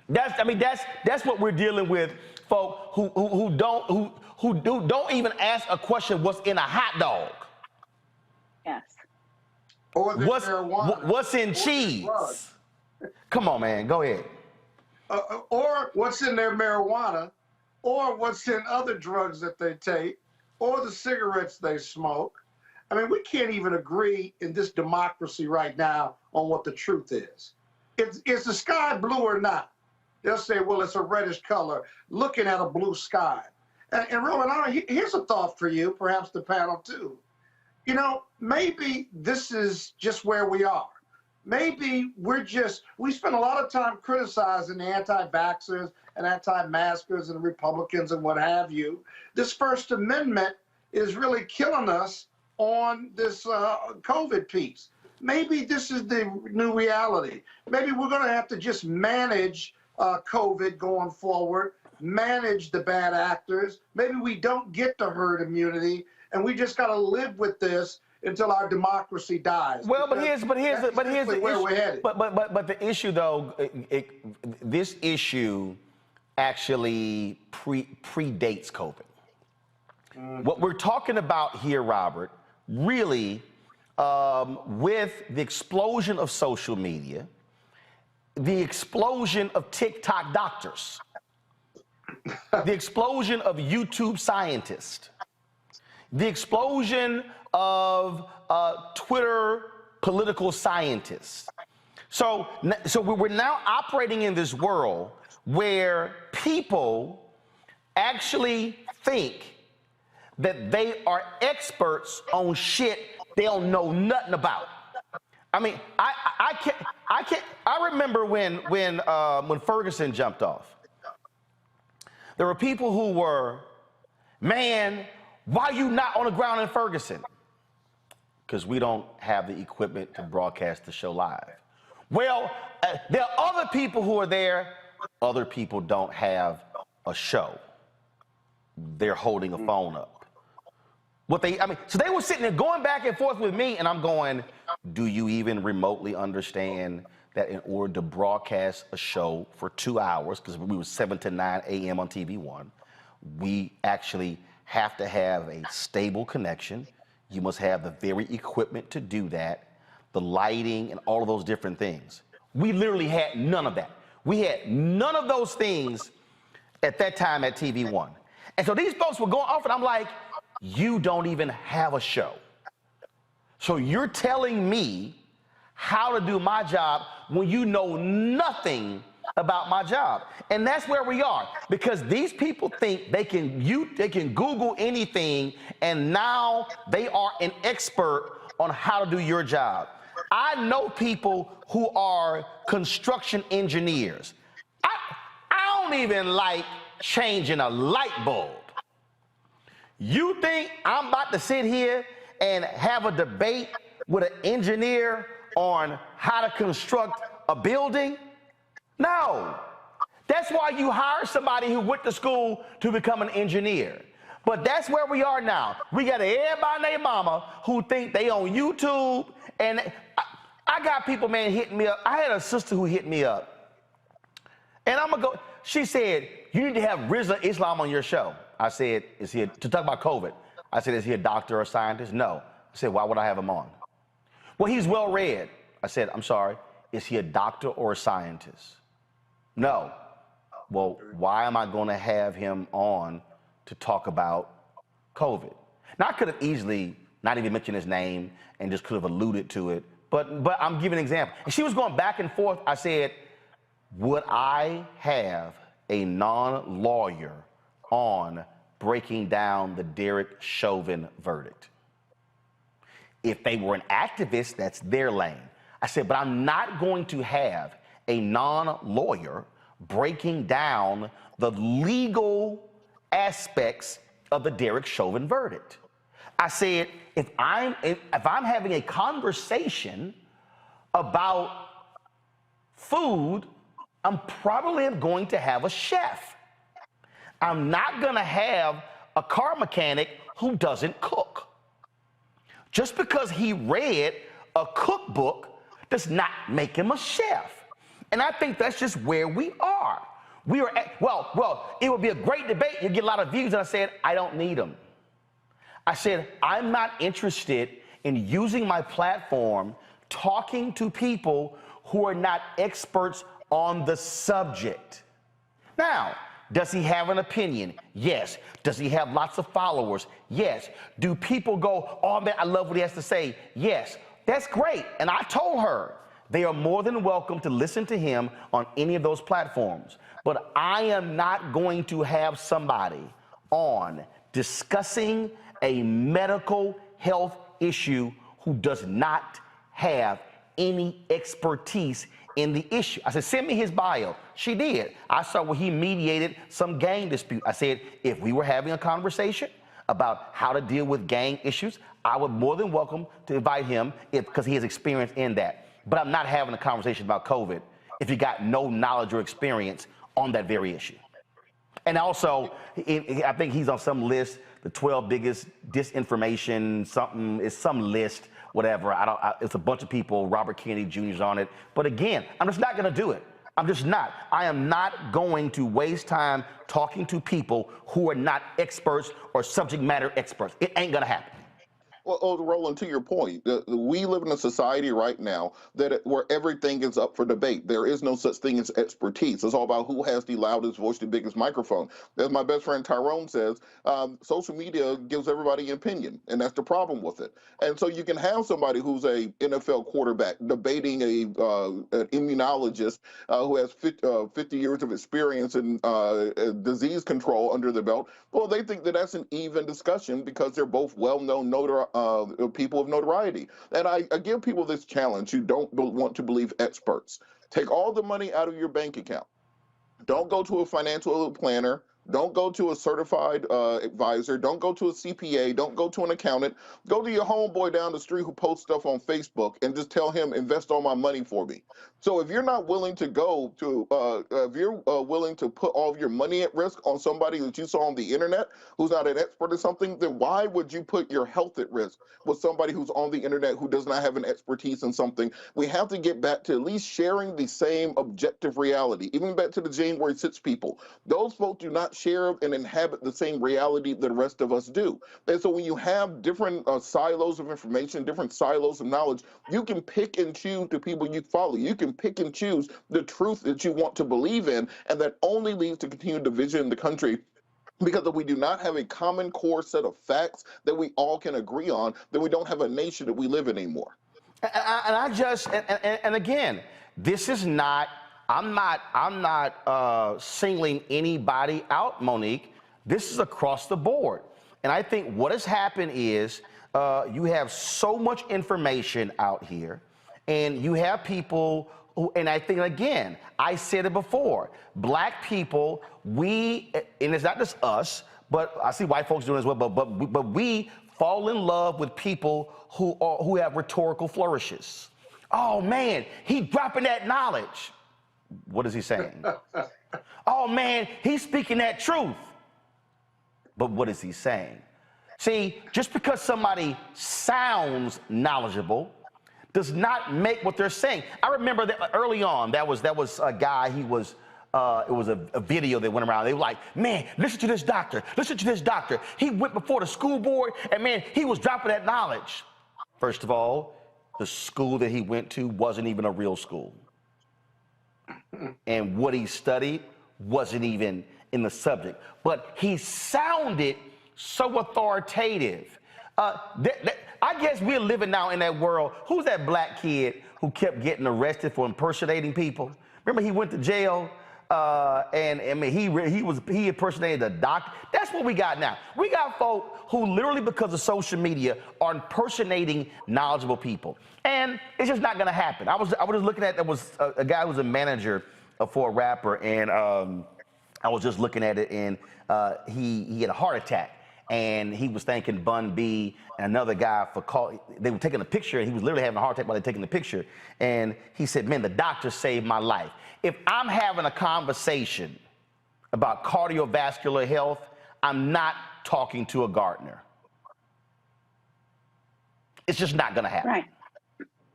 That's what we're dealing with, folk who don't even ask a question, what's in a hot dog? Yes. Or what's in cheese? Come on, man, go ahead. Or what's in their marijuana, or what's in other drugs that they take, or the cigarettes they smoke. I mean, we can't even agree in this democracy right now on what the truth is. Is the sky blue or not? They'll say, well, it's a reddish color, looking at a blue sky. And Roland, here's a thought for you, perhaps the panel too. Maybe this is just where we are. Maybe we spend a lot of time criticizing the anti-vaxxers and anti-maskers and Republicans and what have you. This First Amendment is really killing us on this COVID piece. Maybe this is the new reality. Maybe we're going to have to just manage COVID going forward, manage the bad actors. Maybe we don't get to herd immunity, and we just got to live with this until our democracy dies. Well, but here's the where we're headed. But the issue, though, this issue actually predates COVID. What we're talking about here, Robert, really, with the explosion of social media, the explosion of TikTok doctors, the explosion of YouTube scientists, the explosion of Twitter political scientists. So we're now operating in this world where people actually think that they are experts on shit they don't know nothing about. I mean, I remember when Ferguson jumped off. There were people who were, man, why you not on the ground in Ferguson? Because we don't have the equipment to broadcast the show live. Well, there are other people who are there. Other people don't have a show. They're holding a phone up. So they were sitting there going back and forth with me, and I'm going, do you even remotely understand that in order to broadcast a show for 2 hours, because we were 7 to 9 a.m. on TV1, we actually have to have a stable connection. You must have the very equipment to do that, the lighting and all of those different things. We literally had none of that. We had none of those things at that time at TV1. And so these folks were going off, and I'm like, you don't even have a show. So you're telling me how to do my job when you know nothing about my job. And that's where we are, because these people think they can Google anything, and now they are an expert on how to do your job. I know people who are construction engineers. I don't even like changing a light bulb. You think I'm about to sit here and have a debate with an engineer on how to construct a building? No. That's why you hire somebody who went to school to become an engineer. But that's where we are now. We got everybody and their mama who think they on YouTube, and I got people, man, hitting me up. I had a sister who hit me up, and I'm gonna go. She said, you need to have Rizza Islam on your show. I said, to talk about COVID. I said, is he a doctor or a scientist? No. I said, why would I have him on? Well, he's well read. I said, I'm sorry, is he a doctor or a scientist? No. Well, why am I going to have him on to talk about COVID? Now, I could have easily not even mentioned his name and just could have alluded to it, but I'm giving an example. And she was going back and forth. I said, would I have a non-lawyer on breaking down the Derek Chauvin verdict? If they were an activist, that's their lane. I said, but I'm not going to have a non-lawyer breaking down the legal aspects of the Derek Chauvin verdict. I said, if I'm having a conversation about food, I'm probably going to have a chef. I'm not going to have a car mechanic who doesn't cook. Just because he read a cookbook does not make him a chef. And I think that's just where we are. We are at, well, it would be a great debate. You'd get a lot of views. And I said, I don't need them. I said, I'm not interested in using my platform talking to people who are not experts on the subject. Now, does he have an opinion? Yes. Does he have lots of followers? Yes. Do people go, oh man, I love what he has to say? Yes. That's great. And I told her they are more than welcome to listen to him on any of those platforms. But I am not going to have somebody on discussing a medical health issue who does not have any expertise in the issue. I said, send me his bio. She did. I saw where he mediated some gang dispute. I said, if we were having a conversation about how to deal with gang issues, I would more than welcome to invite him because he has experience in that. But I'm not having a conversation about COVID if you got no knowledge or experience on that very issue. And also, I think he's on some list, the 12 biggest disinformation, some list, whatever. It's a bunch of people, Robert Kennedy Jr. is on it. But again, I'm just not gonna do it. I'm just not. I am not going to waste time talking to people who are not experts or subject matter experts. It ain't gonna happen. Well, Roland, to your point, we live in a society right now where everything is up for debate. There is no such thing as expertise. It's all about who has the loudest voice, the biggest microphone. As my best friend Tyrone says, social media gives everybody an opinion, and that's the problem with it. And so you can have somebody who's a NFL quarterback debating an immunologist who has 50 years of experience in disease control under the belt. Well, they think that that's an even discussion because they're both well-known people of notoriety. And I give people this challenge who don't want to believe experts. Take all the money out of your bank account. Don't go to a financial planner. Don't go to a certified advisor. Don't go to a CPA. Don't go to an accountant. Go to your homeboy down the street who posts stuff on Facebook and just tell him, invest all my money for me. So if you're not willing to go to, if you're willing to put all of your money at risk on somebody that you saw on the internet who's not an expert or something, then why would you put your health at risk with somebody who's on the internet who does not have an expertise in something? We have to get back to at least sharing the same objective reality. Even back to the January 6th people. Those folks do not share and inhabit the same reality that the rest of us do. And so when you have different silos of information, different silos of knowledge, you can pick and choose the people you follow. You can pick and choose the truth that you want to believe in, and that only leads to continued division in the country. Because if we do not have a common core set of facts that we all can agree on, then we don't have a nation that we live in anymore. And again, this is not, I'm not singling anybody out, Monique. This is across the board. And I think what has happened is you have so much information out here, and you have people who, and I think, again, I said it before, black people, we, and it's not just us, but I see white folks doing it as well, but we fall in love with people who have rhetorical flourishes. Oh man, he dropping that knowledge. What is he saying? Oh man, he's speaking that truth. But what is he saying? See, just because somebody sounds knowledgeable does not make what they're saying. I remember that early on, that was a guy, he was, it was a video that went around. They were like, man, listen to this doctor, listen to this doctor. He went before the school board, and man, he was dropping that knowledge. First of all, the school that he went to wasn't even a real school. And what he studied wasn't even in the subject. But he sounded so authoritative. I guess we're living now in that world. Who's that black kid who kept getting arrested for impersonating people? Remember, he went to jail, and I mean, he impersonated a doctor. That's what we got now. We got folk who literally, because of social media, are impersonating knowledgeable people, and it's just not going to happen. I was just looking at, there was a guy who was a manager for a rapper, and I was just looking at it, and he had a heart attack. And he was thanking Bun B and another guy for they were taking a picture, and he was literally having a heart attack while they were taking the picture. And he said, man, the doctor saved my life. If I'm having a conversation about cardiovascular health, I'm not talking to a gardener. It's just not going to happen.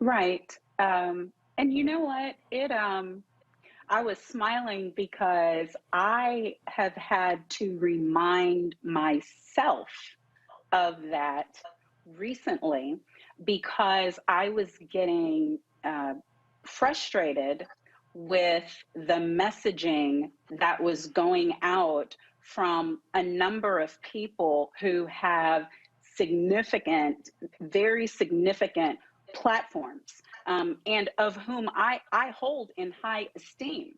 Right. And you know what? I was smiling because I have had to remind myself of that recently, because I was getting frustrated with the messaging that was going out from a number of people who have significant, very significant platforms. And of whom I hold in high esteem,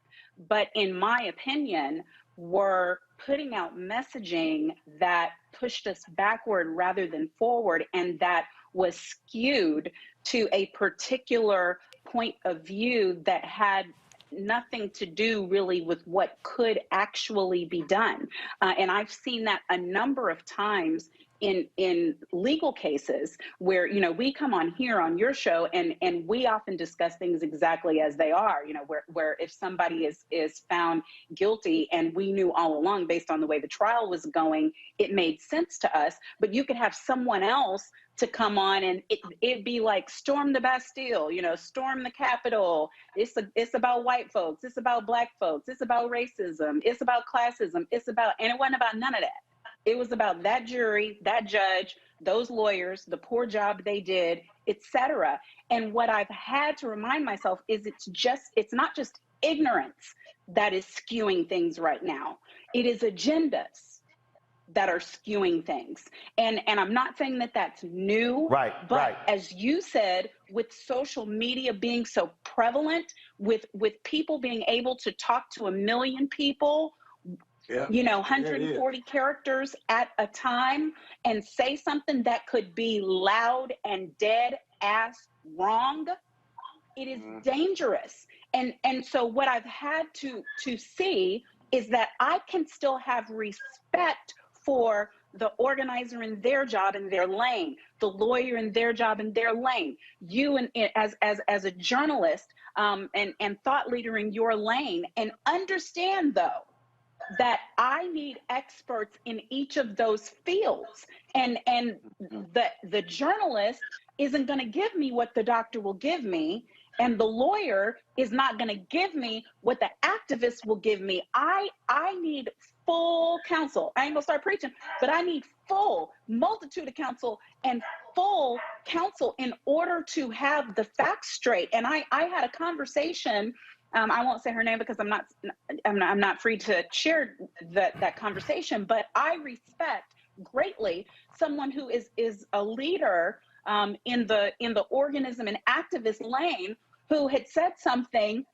but in my opinion, were putting out messaging that pushed us backward rather than forward, and that was skewed to a particular point of view that had nothing to do really with what could actually be done. And I've seen that a number of times in legal cases where, you know, we come on here on your show and we often discuss things exactly as they are, you know, where if somebody is found guilty and we knew all along based on the way the trial was going, it made sense to us, but you could have someone else to come on and it'd be like, storm the Bastille, you know, storm the Capitol. It's about white folks. It's about black folks. It's about racism. It's about classism. And it wasn't about none of that. It was about that jury, that judge, those lawyers, the poor job they did, etc. And what I've had to remind myself is it's not just ignorance that is skewing things right now. It is agendas that are skewing things. And I'm not saying that that's new, but as you said, with social media being so prevalent, with people being able to talk to 1 million people, 140 characters at a time, and say something that could be loud and dead ass wrong, it is dangerous. And so what I've had to see is that I can still have respect for the organizer in their job in their lane, the lawyer in their job in their lane, you and as a journalist and thought leader in your lane, and understand though that I need experts in each of those fields. And the journalist isn't going to give me what the doctor will give me, and the lawyer is not going to give me what the activist will give me. I need full counsel. I ain't gonna start preaching, but I need full multitude of counsel and full counsel in order to have the facts straight. And I had a conversation. I won't say her name because I'm not free to share that conversation. But I respect greatly someone who is a leader in the organism and activist lane, who had said something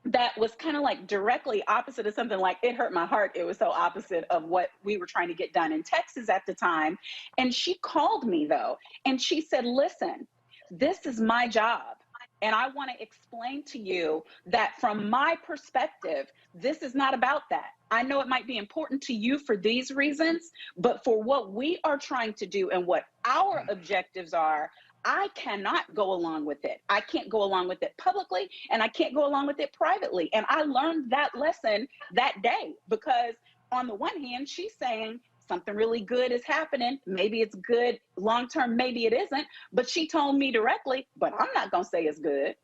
that was kind of like directly opposite of something like, it hurt my heart. It was so opposite of what we were trying to get done in Texas at the time. And she called me though, and she said, listen, this is my job. And I want to explain to you that from my perspective, this is not about that. I know it might be important to you for these reasons, but for what we are trying to do and what our objectives are, I cannot go along with it. I can't go along with it publicly, and I can't go along with it privately. And I learned that lesson that day, because on the one hand, she's saying something really good is happening. Maybe it's good long-term, maybe it isn't, but she told me directly, but I'm not gonna say it's good.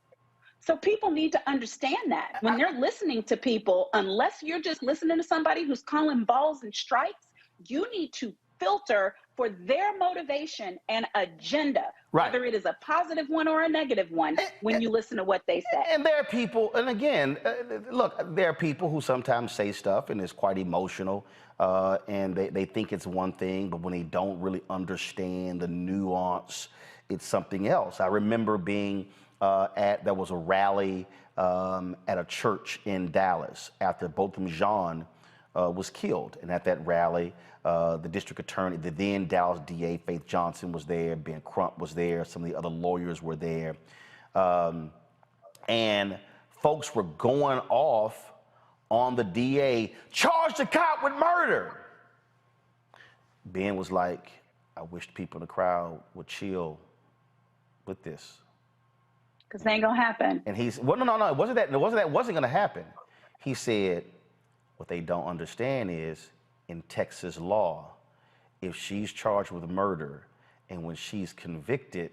So people need to understand that when they're listening to people, unless you're just listening to somebody who's calling balls and strikes, you need to filter for their motivation and agenda, whether it is a positive one or a negative one, when you listen to what they say. And there are people, and again, look, there are people who sometimes say stuff and it's quite emotional, and they think it's one thing, but when they don't really understand the nuance, it's something else. I remember being there was a rally at a church in Dallas after Botham Jean was killed. And at that rally, the district attorney, the then Dallas DA, Faith Johnson, was there, Ben Crump was there, some of the other lawyers were there. And folks were going off on the DA, charge the cop with murder. Ben was like, I wish people in the crowd would chill with this. Because it ain't gonna happen. And he's, well, no, it wasn't that wasn't gonna happen. He said, what they don't understand is, in Texas law, if she's charged with murder and when she's convicted,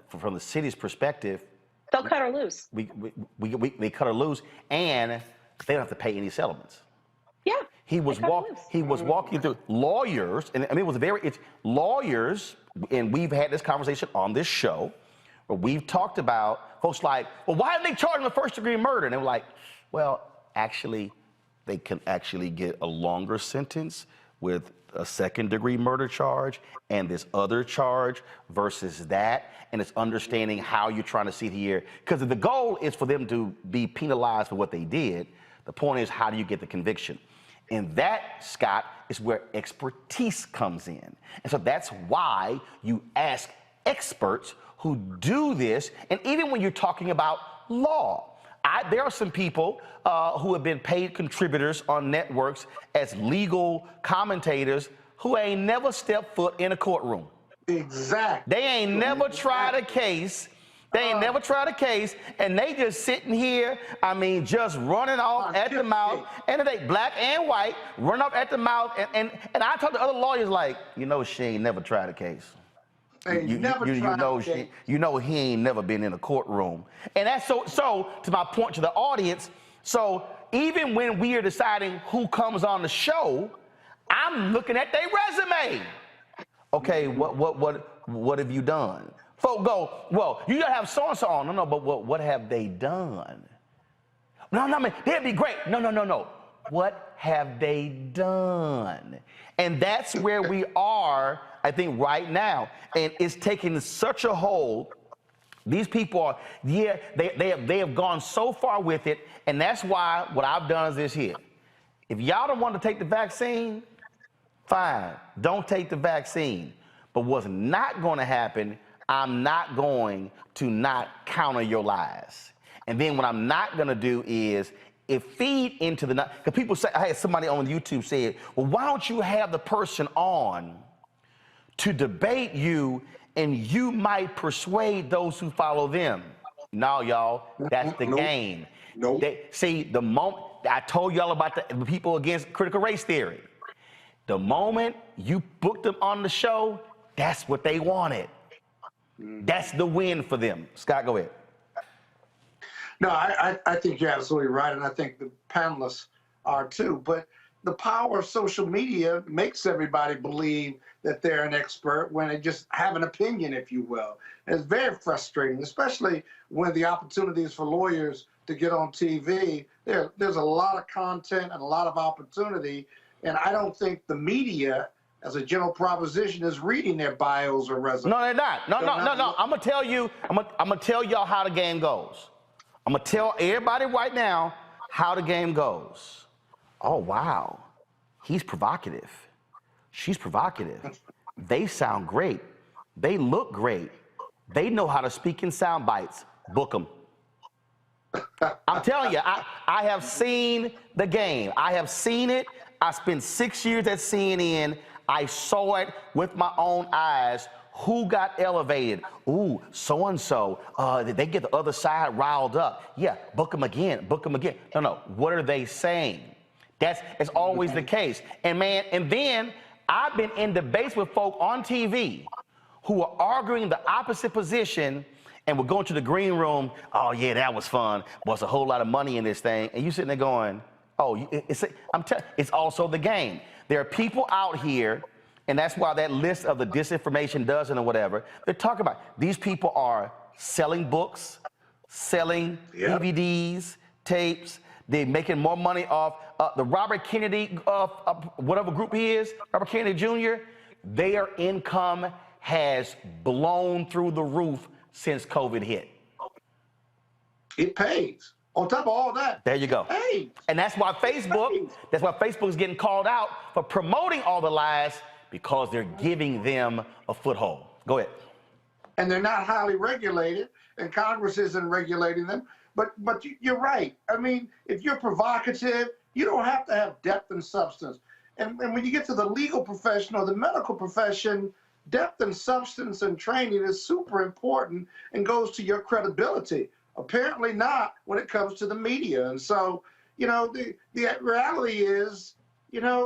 from the city's perspective, they'll cut her loose. They cut her loose, and they don't have to pay any settlements. Yeah. He was walking through lawyers, and I mean it's lawyers, and we've had this conversation on this show where we've talked about folks like, well, why did they charge him with first-degree murder? And they were like, well, actually, they can actually get a longer sentence with a second-degree murder charge and this other charge versus that. And it's understanding how you're trying to see it here. Because the goal is for them to be penalized for what they did. The point is, how do you get the conviction? And that, Scott, is where expertise comes in. And so that's why you ask experts who do this. And even when you're talking about law, there are some people who have been paid contributors on networks as legal commentators who ain't never stepped foot in a courtroom. Exactly. They ain't never tried a case. They ain't never tried a case, and they just sitting here, I mean, just running off at the mouth. And they, black and white, run off at the mouth. And I talk to other lawyers like, you know, she ain't never tried a case. You know he ain't never been in a courtroom. And that's so to my point to the audience, so even when we are deciding who comes on the show, I'm looking at their resume. Okay, what have you done? Folk go, well, you gotta have so-and-so on. No, but what have they done? No, man, they'd be great. No. What have they done? And that's where we are, I think, right now. And it's taking such a hold. These people are, they have gone so far with it. And that's why what I've done is this here. If y'all don't want to take the vaccine, fine, don't take the vaccine. But what's not going to happen, I'm not going to not counter your lies. And then what I'm not going to do is feed into the, because people say, I had somebody on YouTube said, well, why don't you have the person on to debate you and you might persuade those who follow them? No, y'all, that's the game. Nope. See, the moment, I told y'all about the people against critical race theory. The moment you booked them on the show, that's what they wanted. That's the win for them. Scott, go ahead. No, I think you're absolutely right, and I think the panelists are too. But the power of social media makes everybody believe that they're an expert when they just have an opinion, if you will. And it's very frustrating, especially when the opportunities for lawyers to get on TV, there's a lot of content and a lot of opportunity, and I don't think the media, as a general proposition, is reading their bios or resumes. No, they're not. No. I'm gonna tell you. I'm gonna tell y'all how the game goes. I'm gonna tell everybody right now how the game goes. Oh wow, he's provocative. She's provocative. They sound great. They look great. They know how to speak in sound bites. Book them. I'm telling you, I have seen the game. I have seen it. I spent 6 years at CNN. I saw it with my own eyes. Who got elevated? Ooh, so-and-so. They get the other side riled up. Yeah, book them again, book them again. No. What are they saying? It's always the case. And man, and then I've been in debates with folk on TV who are arguing the opposite position, and we're going to the green room. Oh yeah, that was fun. But it's a whole lot of money in this thing. And you sitting there going, oh, it's also the game. There are people out here, and that's why that list of the disinformation dozen or whatever, they're talking about. These people are selling books, selling DVDs, tapes. They're making more money off the Robert Kennedy, whatever group he is, Robert Kennedy Jr., their income has blown through the roof since COVID hit. It pays. On top of all that, there you go. Hey, and that's why Facebook is getting called out for promoting all the lies, because they're giving them a foothold. Go ahead. And they're not highly regulated, and Congress isn't regulating them. But you're right. I mean, if you're provocative, you don't have to have depth and substance. And when you get to the legal profession or the medical profession, depth and substance and training is super important and goes to your credibility. Apparently not when it comes to the media. And so, the reality is,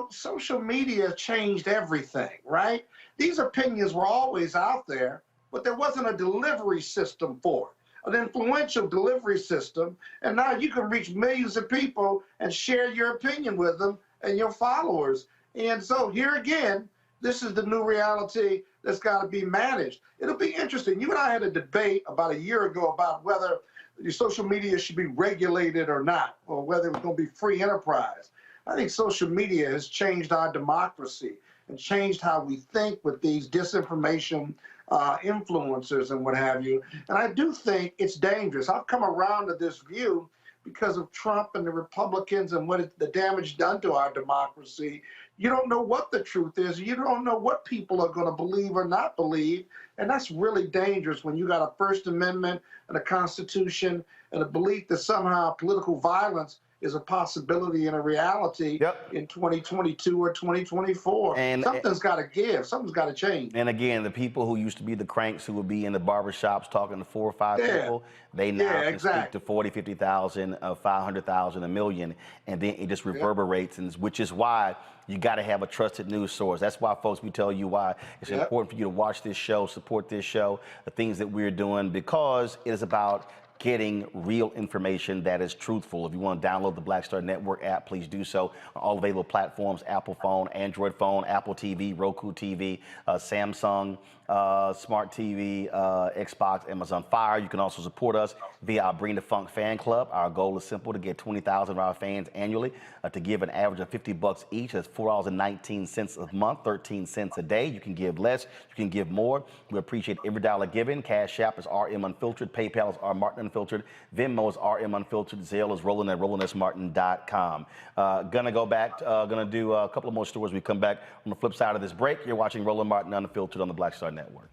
social media changed everything, right? These opinions were always out there, but there wasn't a delivery system for it, an influential delivery system. And now you can reach millions of people and share your opinion with them and your followers. And so here again, this is the new reality that's got to be managed. It'll be interesting. You and I had a debate about a year ago about whether your social media should be regulated or not, or whether it was going to be free enterprise. I think social media has changed our democracy and changed how we think with these disinformation influencers and what have you. And I do think it's dangerous. I've come around to this view because of Trump and the Republicans and the damage done to our democracy. You don't know what the truth is. You don't know what people are going to believe or not believe. And that's really dangerous when you got a First Amendment and a Constitution and a belief that somehow political violence is a possibility and a reality in 2022 or 2024. And something's got to give. Something's got to change. And again, the people who used to be the cranks who would be in the barbershops talking to 4 or 5 people, they now can speak to 40, 50,000, 500,000, a million, and then it just reverberates, and which is why you got to have a trusted news source. That's why, folks, we tell you why it's important for you to watch this show, support this show, the things that we're doing, because it is about getting real information that is truthful. If you want to download the Black Star Network app, please do so on all available platforms: Apple phone, Android phone, Apple TV, Roku TV, Samsung Smart TV, Xbox, Amazon Fire. You can also support us via our Bring the Funk fan club. Our goal is simple: to get 20,000 of our fans annually to give an average of $50 each. That's $4.19 a month, 13 cents a day. You can give less, you can give more. We appreciate every dollar given. Cash App is RM Unfiltered, PayPal is R Martin Unfiltered, Venmo is RM Unfiltered, Zelle is Roland at RolandSMartin.com. Gonna go back, gonna do a couple of more stories. We come back on the flip side of this break. You're watching Roland Martin Unfiltered on the Black Star Network.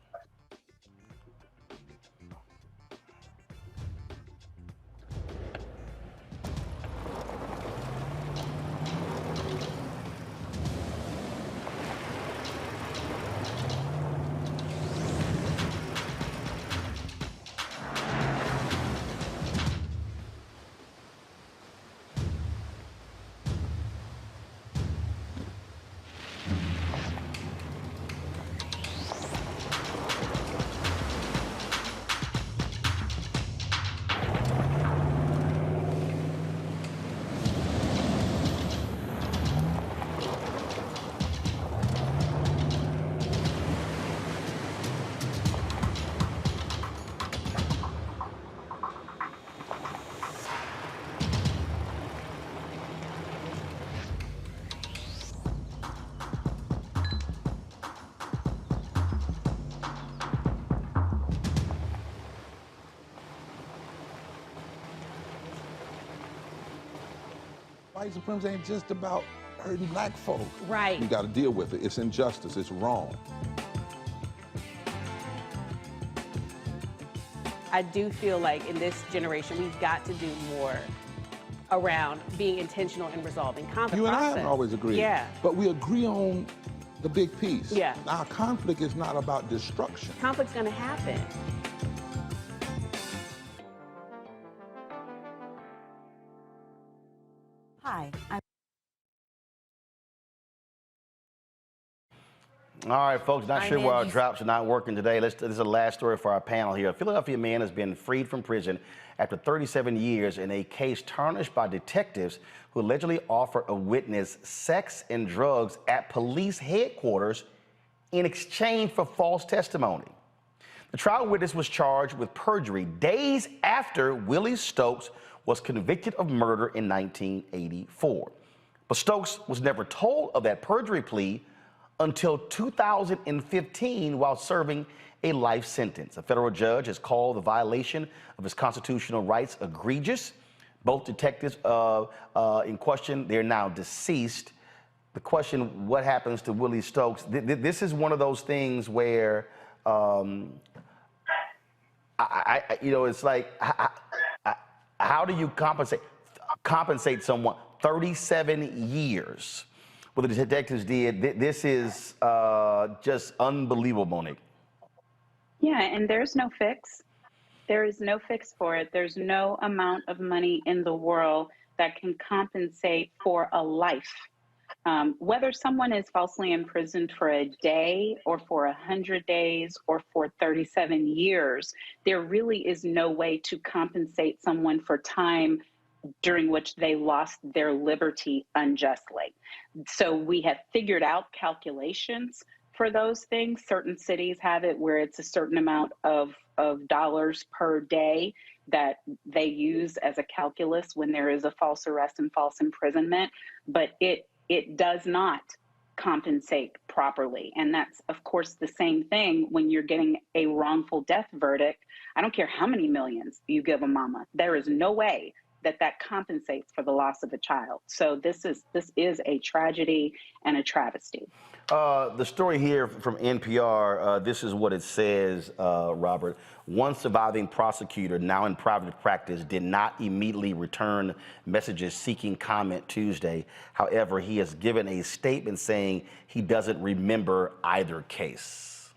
White supremacy ain't just about hurting black folk. Right. We got to deal with it. It's injustice. It's wrong. I do feel like in this generation, we've got to do more around being intentional in resolving conflict. You and I haven't always agreed. Yeah. But we agree on the big piece. Yeah. Our conflict is not about destruction. Conflict's going to happen. Hi, All right, folks, not sure why our drops are not working today. This is the last story for our panel here. A Philadelphia man has been freed from prison after 37 years in a case tarnished by detectives who allegedly offered a witness sex and drugs at police headquarters in exchange for false testimony. The trial witness was charged with perjury days after Willie Stokes was convicted of murder in 1984. But Stokes was never told of that perjury plea until 2015 while serving a life sentence. A federal judge has called the violation of his constitutional rights egregious. Both detectives in question, they're now deceased. The question, what happens to Willie Stokes? This is one of those things where, it's like, how do you compensate someone 37 years? What the detectives did, this is just unbelievable, Monique. Yeah, and there's no fix. There is no fix for it. There's no amount of money in the world that can compensate for a life. Whether someone is falsely imprisoned for a day or for 100 days or for 37 years, there really is no way to compensate someone for time during which they lost their liberty unjustly. So we have figured out calculations for those things. Certain cities have it where it's a certain amount of dollars per day that they use as a calculus when there is a false arrest and false imprisonment, but it does not compensate properly. And that's, of course, the same thing when you're getting a wrongful death verdict. I don't care how many millions you give a mama. There is no way that compensates for the loss of a child. So this is a tragedy and a travesty. The story here from NPR, this is what it says, Robert. One surviving prosecutor, now in private practice, did not immediately return messages seeking comment Tuesday. However, he has given a statement saying he doesn't remember either case.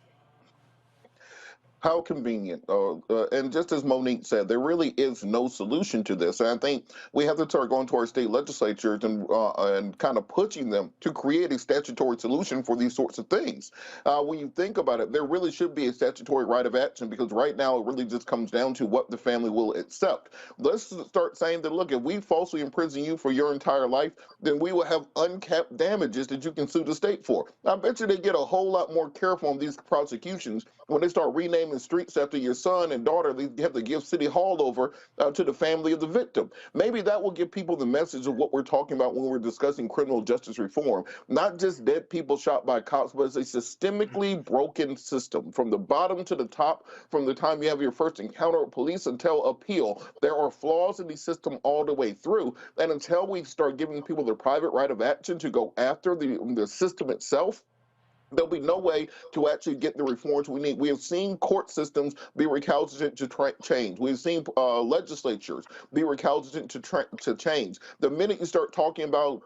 How convenient. And just as Monique said, there really is no solution to this. And I think we have to start going to our state legislatures and kind of pushing them to create a statutory solution for these sorts of things. When you think about it, there really should be a statutory right of action, because right now it really just comes down to what the family will accept. Let's start saying that, look, if we falsely imprison you for your entire life, then we will have uncapped damages that you can sue the state for. I bet you they get a whole lot more careful on these prosecutions when they start renaming streets after your son and daughter. They have to give City Hall over to the family of the victim. Maybe that will give people the message of what we're talking about when we're discussing criminal justice reform. Not just dead people shot by cops, but it's a systemically broken system from the bottom to the top. From the time you have your first encounter with police until appeal, there are flaws in the system all the way through. And until we start giving people the private right of action to go after the system itself, there'll be no way to actually get the reforms we need. We have seen court systems be recalcitrant to change. We've seen legislatures be recalcitrant to change. The minute you start talking about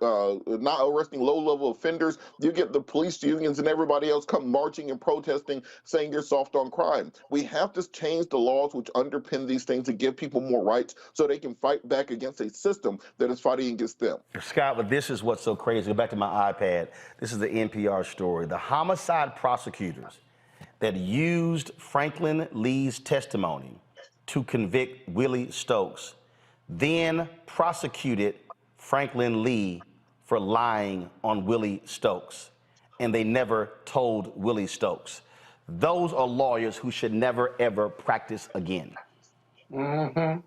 not arresting low-level offenders, you get the police unions and everybody else come marching and protesting, saying you're soft on crime. We have to change the laws which underpin these things to give people more rights so they can fight back against a system that is fighting against them. Scott, but this is what's so crazy. Go back to my iPad. This is the NPR story. The homicide prosecutors that used Franklin Lee's testimony to convict Willie Stokes then prosecuted Franklin Lee for lying on Willie Stokes, and they never told Willie Stokes. Those are lawyers who should never, ever practice again. And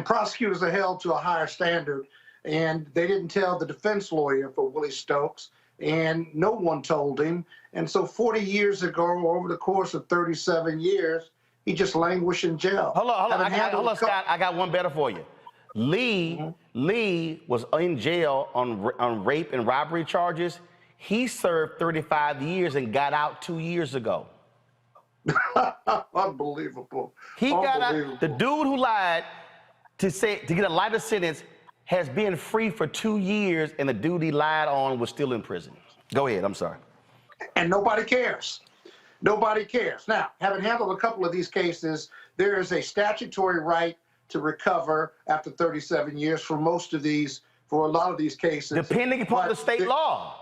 prosecutors are held to a higher standard, and they didn't tell the defense lawyer for Willie Stokes, and no one told him. And so 40 years ago, over the course of 37 years, he just languished in jail. Hold on, Scott. I got one better for you. Lee was in jail on rape and robbery charges. He served 35 years and got out 2 years ago. Unbelievable. He got out. The dude who lied to get a lighter sentence has been free for 2 years, and the dude he lied on was still in prison. Go ahead, I'm sorry. And nobody cares. Nobody cares. Now, having handled a couple of these cases, there is a statutory right to recover after 37 years for a lot of these cases. Depending upon the state law.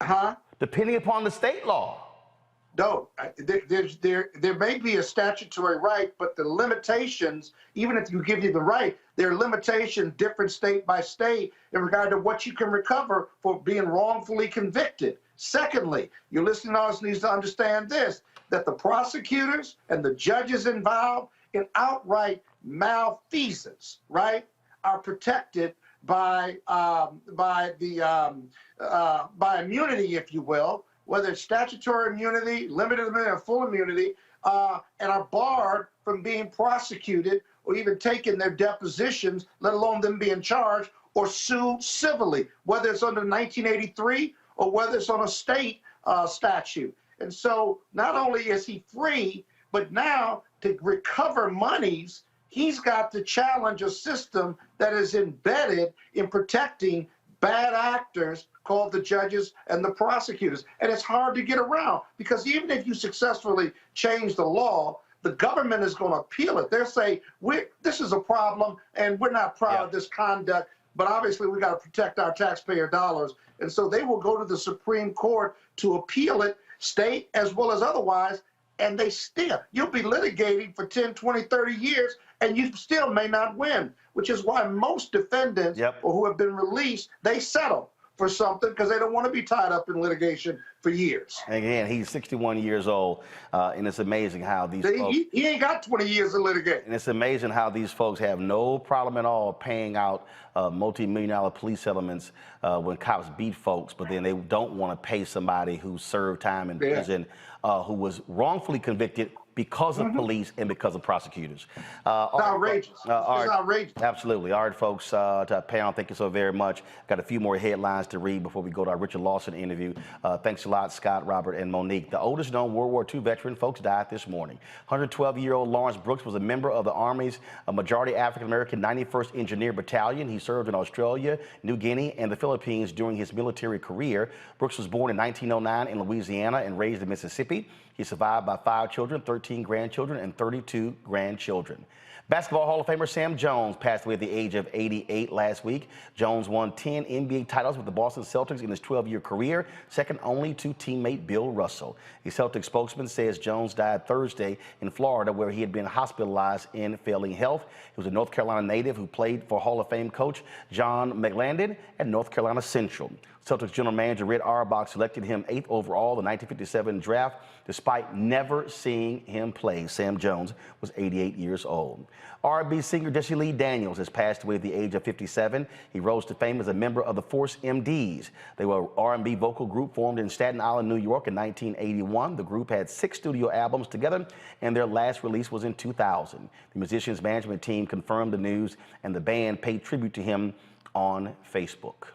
Huh? Depending upon the state law. No, there may be a statutory right, but the limitations, even if you give you the right, there are limitations different state by state in regard to what you can recover for being wrongfully convicted. Secondly, your listening audience needs to understand this, that the prosecutors and the judges involved in outright malfeasance, right, are protected by immunity, if you will, whether it's statutory immunity, limited immunity, or full immunity, and are barred from being prosecuted or even taking their depositions, let alone them being charged or sued civilly, whether it's under 1983 or whether it's on a state statute. And so not only is he free, but now to recover monies, he's got to challenge a system that is embedded in protecting bad actors called the judges and the prosecutors. And it's hard to get around, because even if you successfully change the law, the government is going to appeal it. They'll say, this is a problem and we're not proud of this conduct, but obviously we got to protect our taxpayer dollars. And so they will go to the Supreme Court to appeal it, state as well as otherwise, and you'll be litigating for 10, 20, 30 years, and you still may not win, which is why most defendants or who have been released, they settle for something because they don't want to be tied up in litigation for years. Again, he's 61 years old, and it's amazing how these folks... He ain't got 20 years of litigation. And it's amazing how these folks have no problem at all paying out multi-million-dollar police settlements when cops beat folks, but then they don't want to pay somebody who served time in prison who was wrongfully convicted because of police and because of prosecutors. It's outrageous. It's outrageous. Absolutely. All right, folks, to our panel, thank you so very much. Got a few more headlines to read before we go to our Richard Lawson interview. Thanks a lot, Scott, Robert, and Monique. The oldest known World War II veteran, folks, died this morning. 112-year-old Lawrence Brooks was a member of the Army's majority African-American 91st Engineer Battalion. He served in Australia, New Guinea, and the Philippines during his military career. Brooks was born in 1909 in Louisiana and raised in Mississippi. He's survived by 5 children, 13 grandchildren, and 32 grandchildren. Basketball Hall of Famer Sam Jones passed away at the age of 88 last week. Jones won 10 NBA titles with the Boston Celtics in his 12-year career, second only to teammate Bill Russell. A Celtics spokesman says Jones died Thursday in Florida, where he had been hospitalized in failing health. He was a North Carolina native who played for Hall of Fame coach John McLandon at North Carolina Central. Celtics general manager Red Auerbach selected him 8th overall in the 1957 draft, despite never seeing him play. Sam Jones was 88 years old. R&B singer Jessie Lee Daniels has passed away at the age of 57. He rose to fame as a member of the Force MDs. They were an R&B vocal group formed in Staten Island, New York in 1981. The group had 6 studio albums together, and their last release was in 2000. The musician's management team confirmed the news, and the band paid tribute to him on Facebook.